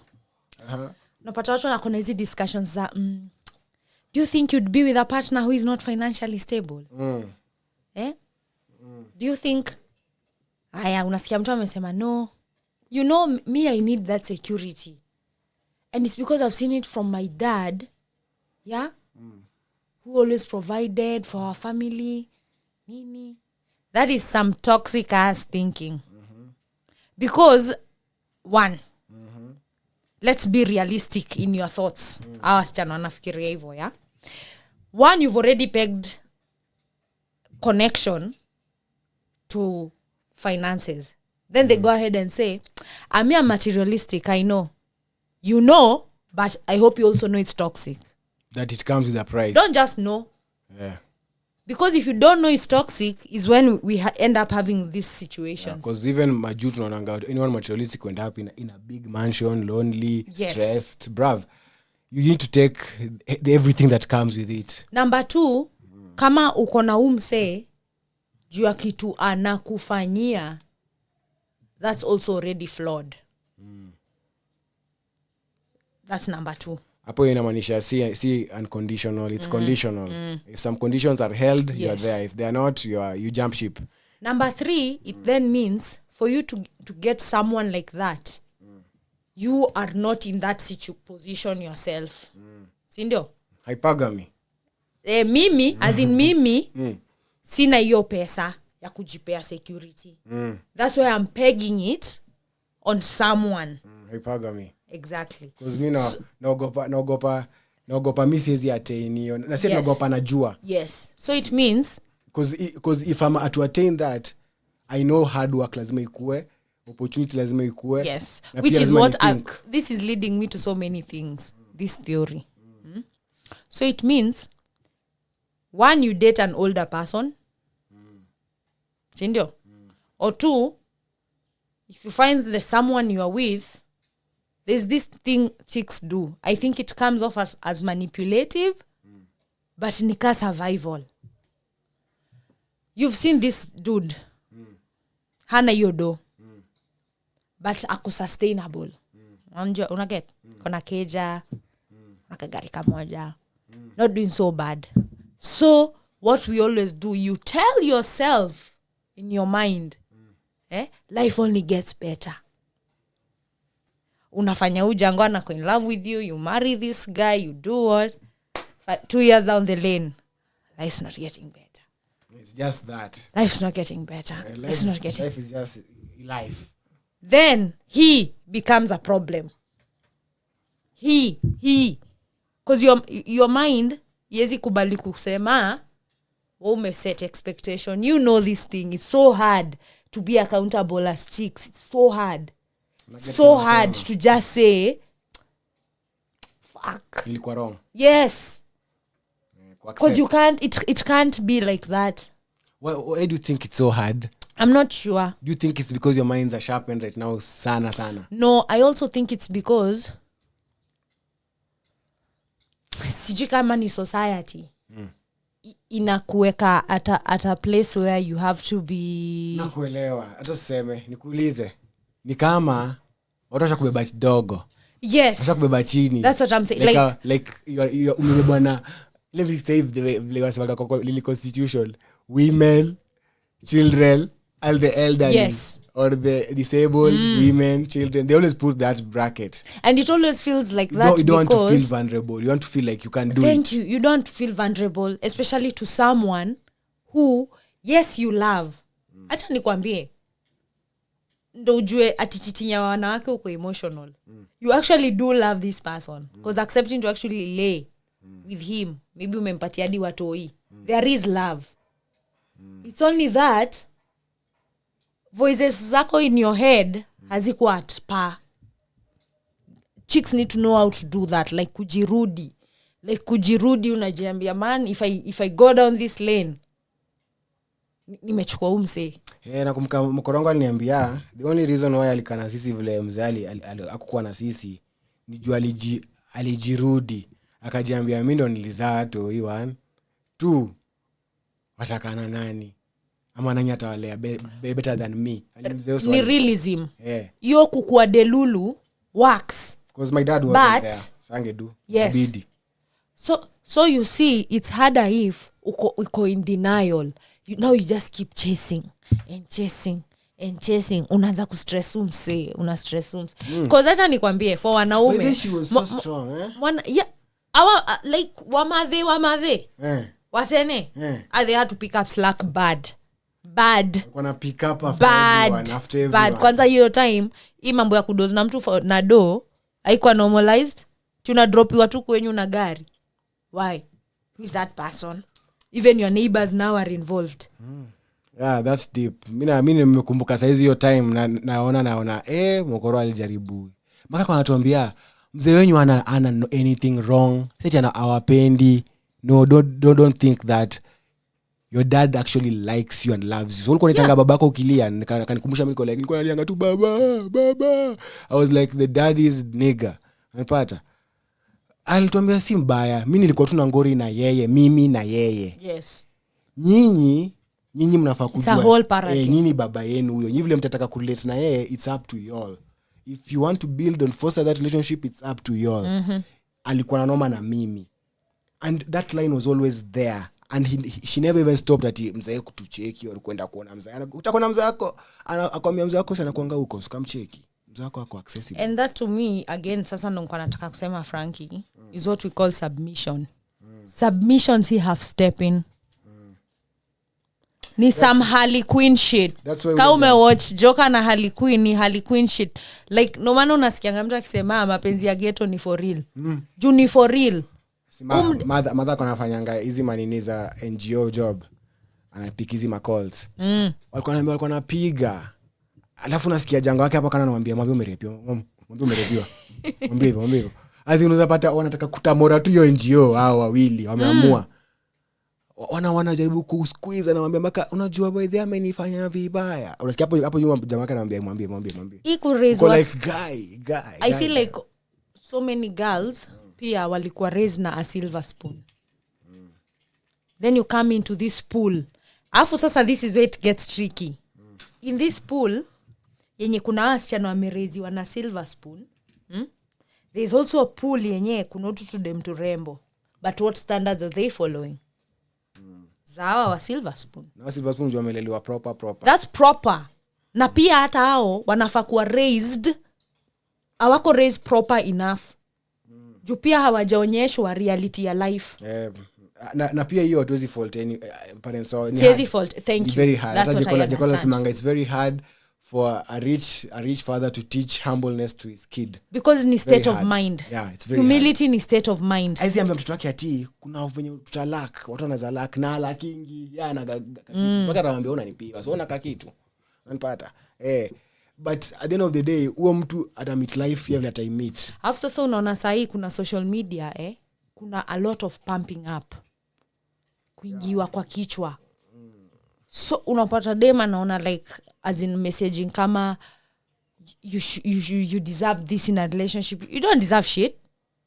Napata watu na kuna hizi discussions za do you think you'd be with a partner who is not financially stable? Do you think unasikia mtu amesema no, you know me, I need that security and it's because I've seen it from my dad, who always provided for our family nini. That is some toxic ass thinking. Because one, let's be realistic in your thoughts. Wasichana wanafikiria hivyo, one, you've already pegged connection to finances. Then they go ahead and say, I'm materialistic, I know. You know, but I hope you also know it's toxic. That it comes with a price. Don't just know. Yeah. Because if you don't know it's toxic, is when we end up having these situations. Because even Maju tunaonanga anyone materialistic end up in a big mansion, lonely, stressed. Bruv, you need to take everything that comes with it. Number 2, kama uko na umse juu ya kitu anakufanyia, that's also already flawed. That's number 2. Hapo inamaanisha si unconditional, it's conditional. If some conditions are held, you're there. If they are not, you jump ship. Number 3, it then means for you to get someone like that, you are not in that position yourself. si ndio? Hypergamy. Mimi as in mimi sina hiyo pesa ya kujipea security. That's why I'm pegging it on someone. Hypergamy. Exactly. Because me naogopa mimi siwezi attain hiyo. Na sisi naogopa najua. Yes. So it means because if I'm to attain that, I know hard work lazima ikue, opportunity lazima ikue. Yes. Which is what this is leading me to so many things. This theory. So it means one, you date an older person. Sindio? Or two, if you find the someone you are with, there's this thing chicks do. I think it comes off as manipulative, but nika survival. You've seen this dude. Hana yodo. But ako sustainable. Unaget? Kona keja. Nakagari kamoja. Not doing so bad. So, what we always do, you tell yourself in your mind, life only gets better. Unafanya ujango anako in love with you, you marry this guy, you do what? But 2 years down the lane, life's not getting better. It's just that. Life's not getting better. Life is just life. Then he becomes a problem. He. Because your mind, yezi kubali kusema, set expectation. You know this thing. It's so hard to be accountable as chicks. It's so hard. So hard to just say, fuck. Ilikuwa wrong. Yes. Because you can't, it can't be like that. Why do you think it's so hard? I'm not sure. Do you think it's because your minds are sharpened right now? Sana. No, I also think it's because sijui kama ni society inakuweka at a place where you have to be. Nakuelewa. Hata useme, nikuulize. Ni kama watu kubeba dogo. Yes. Watu kubeba chini. That's what I'm saying. Like you umebeba na, let me say the wasemaga kwa lili constitution, women, children, all the elderly, yes, or the disabled, women, children, they always put that bracket. And it always feels like that. You don't want to feel vulnerable. You want to feel like you can do it. You don't feel vulnerable, especially to someone who, yes, you love. Acha nikwambie, ndo ujue ati ya wanawake uko emotional. You actually do love this person. Because accepting to actually lay with him, maybe umempatia hadi watoi. There is love. It's only that voices zako in your head hazikuwa at par. Chicks need to know how to do that. Like kujirudi unajiambia, man, if I go down this lane, nimechukua umse. Nakumbuka mkorongo aliniambia the only reason why alikana sisi vile mzee hakukuwa na sisi ni juu alijirudi akajiambia mimi ndo nilizaa to hii one 2 watakana nani ama nani atawalea better than me. Ni realism. Yo kukua delulu works because my dad wasn't there. Sangedu. Yes. Bidi. So you see, it's harder if uko in denial. Now you just keep chasing. Unaanza kustress umse. Because hata nikwambie, for wanaume. But she was so strong, Yeah. Like, wamadhe. Watene. They had to pick up slack bad. Wanna pick up after everyone. Bad. Kwanza hiyo time, hii mambo ya kudozi na mtu na do, haikuwa normalized. Tuna dropiwa tu kwenyu na gari. Why? Who is that person? Even your neighbors now are involved. Yeah, that's deep. Mimi nimekumbuka saizi hiyo time naona mokoro alijaribu. Maka kwa anatuambia mzee wenyu ana anything wrong. Sasa ana awapendi. No, don't think that your dad actually likes you and loves you. So ulikuwa unitanga babako ukilia, kanikumbusha mimi nilikuwa nalianga tu baba. I was like, the dad is nigger. Unapata? Alituambia si mbaya. Mimi nilikuwa tu na ngori na yeye, mimi na yeye. Yes. Nyinyi mnafaa kujua. Nyinyi baba yenu huyo. Nyinyi vile mtataka kurelate na yeye, it's up to y'all. If you want to build and foster that relationship, it's up to y'all. Alikuwa na noma na mimi. And that line was always there. And she never even stopped ati mzae kutucheki or kwenda kuona mzae. Utakuona mzae wako, akwambia mzae wako sana kuanga huko, usikamcheki. jobs wako wako accessible. And that to me again sasa ndo niko nataka kusema Frankie is what we call submission. Submission si half stepping. Ni some Harley Quinn shit. Kama umewatch Joker na Harley Quinn ni Harley Quinn shit. Like no maana unasikia mtu akisema mapenzi ya ghetto ni for real. Juu ni for real. Mother anafanyanga hizi manini za NGO job. Anapika hizi calls. Walikuwa wanapiga. Alafu nasikia jango wake hapo kana anamwambia mwambie umerepiwa. Mwambie hivyo. Unaweza pata wanataka kutamora tu hiyo NGO hao wawili wameamua. Wanajaribu kusqueeze na mwambia maka unajua boy they amenifanya vibaya. Unasikia hapo jamaa wake anamwambia mwambie. Iko raise was like guy. I feel like so many girls pia walikuwa raised na a silver spoon. Then you come into this pool. Afu sasa this is where it gets tricky. In this pool yenye kuna wasichana wamereziwa na silver spoon. There is also a pool yenye kuna watu dem to rembo. But what standards are they following? Zawa wa silver spoon. Na silver spoon ndio wamelelewa proper. That's proper. Na pia hata hao wanafaa kuwa raised. Hawako raised proper enough. Juu pia hawajaonyeshwa reality ya life. Na pia hiyo hatuwezi fault any parents so ni siwezi fault. Thank you. Very hard. That's what I understand. It's very hard for a rich father to teach humbleness to his kid. Because ni state of mind. Yeah, it's very humility hard. Ni state of mind. Aizi ambia mtoto wake ati kuna venye tutalak, watu wanaweza lak na lakingi, yana mpaka anamwambia unanipiga. So unaka kitu. Unanipata. But at the end of the day, huo mtu ata meet life yeye ata meet. Alafu sasa unaona sahi kuna social media kuna a lot of pumping up. Kuingiwa kwa kichwa. So unapata dem anaona like as in messaging kama you deserve this in a relationship. You don't deserve shit.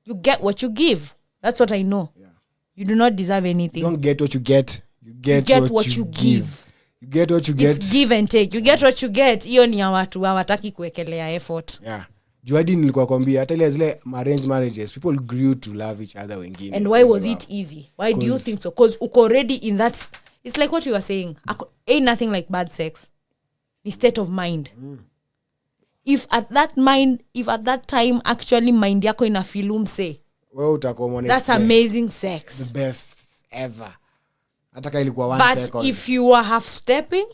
You get what you give. That's what I know. Yeah. You do not deserve anything. You don't get what you get. You get what you give. You get what you get. It's give and take. You get what you get. Hiyo ni ya watu hawataki kuwekelea effort. Yeah. Juadi nilikuwa kwambia hata ile zile arranged marriages people grew to love each other wengine. And why was it easy? Why do you think so? Cuz uko already in that. It's like what you were saying. Ain't nothing like bad sex. It's state of mind. If at that time actually mind yako ina feel say. Wewe utakuwa that's amazing sex. The best ever. Hata kama ilikuwa 1 second. But if you are half stepping,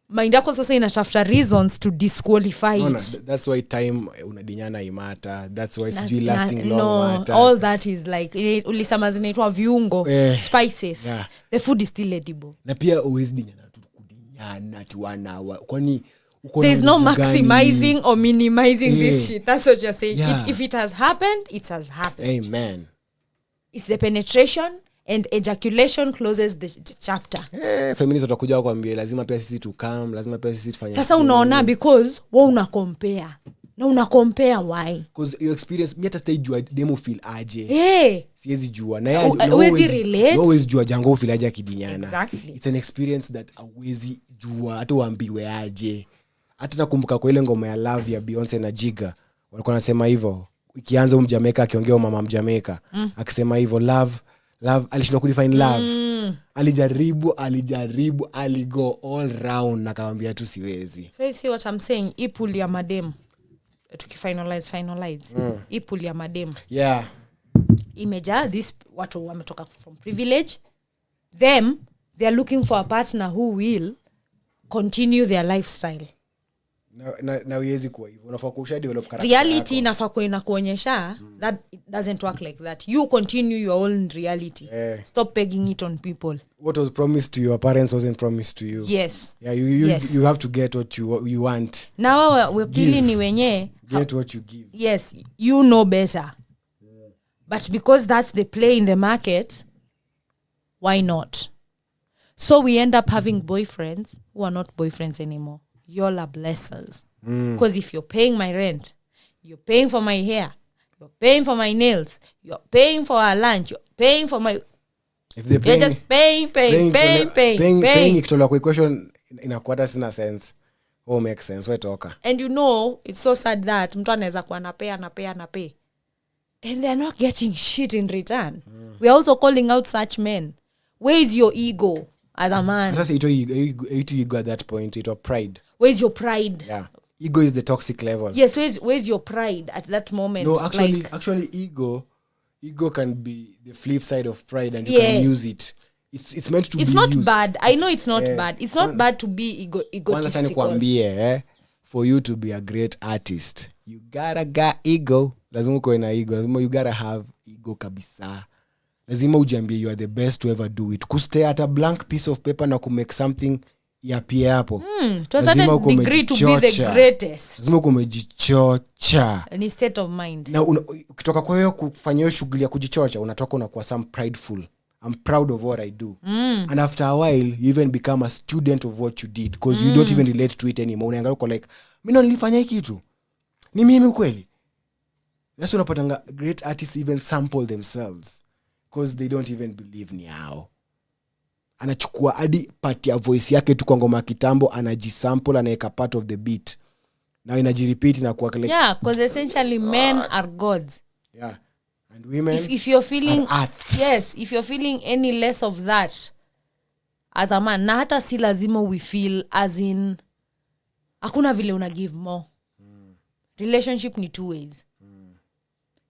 mind yako sasa inatafuta reasons to disqualify it. No, that's why time unadinyana imata. That's why sijui lasting long matter. All that is like ulisema zinaitwa viungo, spices. Yeah. The food is still edible. Na pia uwezi dinyana tu kudinyana tu 1 hour. Kwani there's no maximizing or minimizing this shit. That's what you're saying. Yeah. If it has happened, it has happened. Amen. It's the penetration and ejaculation closes the chapter. Feminists watakuja kuambia lazima pia sisi tukam, lazima pia sisi tufanye. Sasa unaona because wewe una compare. Na una compare why? Because your experience me hata stage you demo feel aje. Siwezi jua. Na yeye always jua jango feel aje kidinyana. Exactly. It's an experience that always jua hata uambiwe aje. Hata nakumbuka kwa ile ngoma ya Love ya Beyonce na Jiga. Walikuwa nasema hivyo. Ikianza Mjamaika akiongea mama Mjamaika akisema hivyo love alishindwa kudefine love. Alijaribu aligo all round na kaambia tu siwezi. So you see what I'm saying, ipuli ya madem tukifinalize ipuli ya madem. Yeah. Imagine this watu wametoka from privilege. Them they are looking for a partner who will continue their lifestyle. Na uwezi kuwa hivyo. Unafaa kusha develop character. Reality inafaa kuonyesha that it doesn't work like that. You continue your own reality. Stop pegging it on people. What was promised to your parents wasn't promised to you. Yes. Yeah, you have to get what you want. Now we pili ni wenye get what you give. Yes, you know better. But because that's the play in the market, why not? So we end up having boyfriends who are not boyfriends anymore. Y'all are blessers. Because if you're paying my rent, you're paying for my hair, you're paying for my nails, you're paying for our lunch, you're paying for my... If they're paying, you're just paying. Paying ikitola kwa equation inakuwa sina sense. Oh, makes sense. We talker. And you know, it's so sad that mtu anaweza kuwa na pay. And they're not getting shit in return. We're also calling out such men. Where is your ego as a man? Sasa ito ego at that point, ito pride. Where's your pride? Yeah. ego is the toxic level. Yes, where's your pride at that moment? No, actually, like, actually, ego can be the flip side of pride, and you can use it. It's meant to be it's not used. bad. I know it's not bad. It's not bad to be egotistical. For you to be a great artist, you gotta got ego. Lazima uko na ego. Lazima you gotta have ego kabisa. Lazima ujiambie you are the best to ever do it. Kustay at a blank piece of paper na kumake something yapie hapo. To a certain degree to be the greatest. Lazima kumejichocha. Any state of mind. Na ukitoka kwa hiyo kufanya hiyo shughuli ya kujichocha, unatoka unakuwa some prideful. I'm proud of what I do. And after a while, you even become a student of what you did because you don't even relate to it anymore. Unaangalia uko like, mimi ndo nilifanya hiki kitu. Ni mimi kweli. That's unapatanga great artists even sample themselves because they don't even believe ni hao. Anachukua hadi part ya voice yake tu kwa ngoma kitambo, anajisample, anaweka part of the beat. Now inajirepeat na kuwa like, yeah, because essentially men are gods. Yeah. And women, if you're feeling, yes, if you're feeling any less of that as a man, na hata si lazima we feel as in hakuna vile una give more. Relationship ni two ways.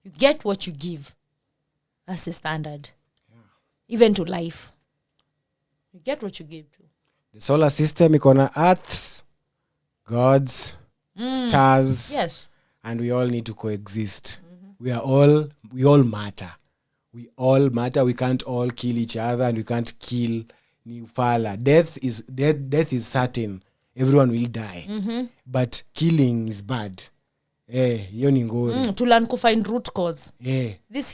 You get what you give. That's the standard. Even to life. You get what you give to. The solar system iko na earths, gods, stars. Yes. And we all need to coexist. We all matter. We all matter. We can't all kill each other, and we can't kill Newfala. Death is certain. Everyone will die. But killing is bad. Hiyo ni ngori. To learn to find root cause. This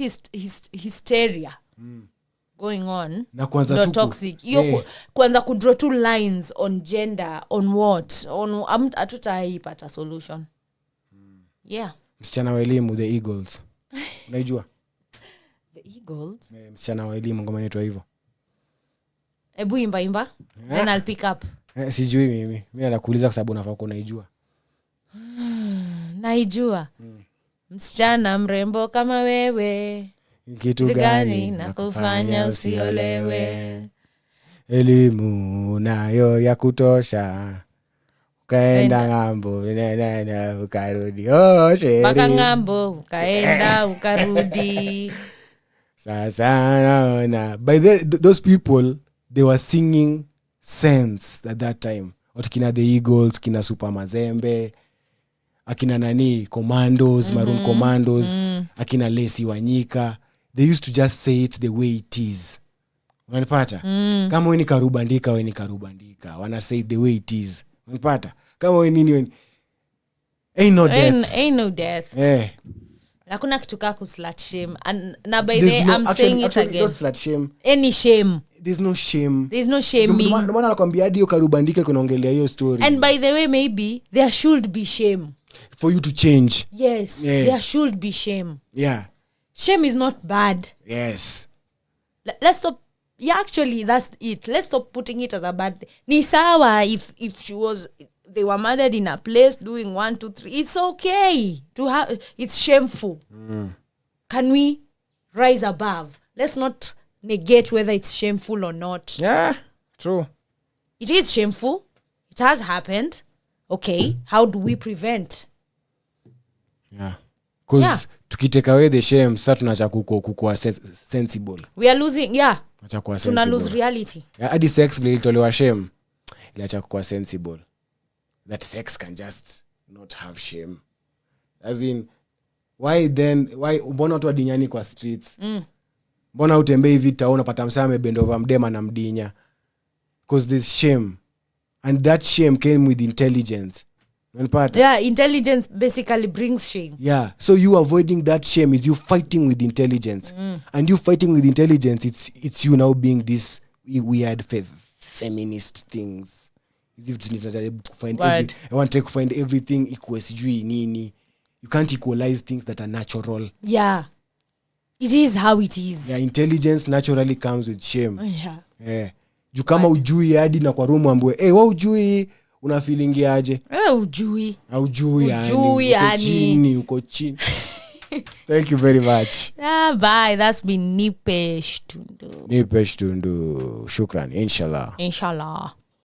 hysteria going on. Na kwanza tu toxic. Kwanza kudraw two lines on gender, on what? On atutaipata solution. Yeah. Msichana wa elimu, the Eagles. Unaijua? The Eagles? Msichana wa elimu, ngoma inaitwa hivyo. Ebu imba. Then I'll pick up. Sijui mimi. Mimi nakuuliza kwa sababu unafaa kunaijua. Naijua. Msichana mrembo kama wewe. Kitu gani nakufanya usiolewe? Elimu nayo ya kutosha. Ukaenda ngambo ukarudi sheri. Baka ngambo ukaenda ukarudi. Sasa naona by those people, they were singing sense at that time. Kina the Eagles, kina Super Mazembe, akina nani Commandos, Maroon Commandos, akina Lesi Wanyika. They used to just say it the way it is. Unanipata? Kama wewe ni karubandika, wana say it the way it is. Unapata? Kama wewe nini ain't no death. Hakuna kitu kama slut shame. And na by the I'm saying it again. It's not slut shame. Any shame. There's no shame. Ndio maana nakwambia hadi karubandika kunaongelea hiyo story. And by the way, maybe there should be shame for you to change. Yes, there should be shame. Yeah. Shame is not bad. Yes. Let's stop. Yeah, actually, that's it. Let's stop putting it as a bad thing. Ni sawa if they were murdered in a place doing 1, 2, 3. It's okay to have. It's shameful. Can we rise above? Let's not negate whether it's shameful or not. Yeah, true. It is shameful. It has happened. Okay, how do we prevent? Yeah. Because tukitake away the shame, sasa tunacha kukua sensible. We are losing, tuna lose reality. Hadi sex vile ilitolewa shame, iliacha kukua sensible. That sex can just not have shame. As in, why mbona watu wadinyani kwa streets? Mbona utembei hivi town unapata msame amebend over mdema na mdinya? Because there's shame. And that shame came with intelligence. Yeah, intelligence basically brings shame. Yeah, so you avoiding that shame is you fighting with intelligence. And you fighting with intelligence, it's you now being this weird feminist things. As if I want to find everything equal sijui nini. You can't equalize things that are natural. Yeah. It is how it is. Yeah, intelligence naturally comes with shame. Yeah. Juu kama ujui hadi na kwa room ambwe, wewe ujui una feeling aje? Ujui yani. Uko chini. Thank you very much. Bye. That's been Nipesh Tundu. Shukran. Inshallah.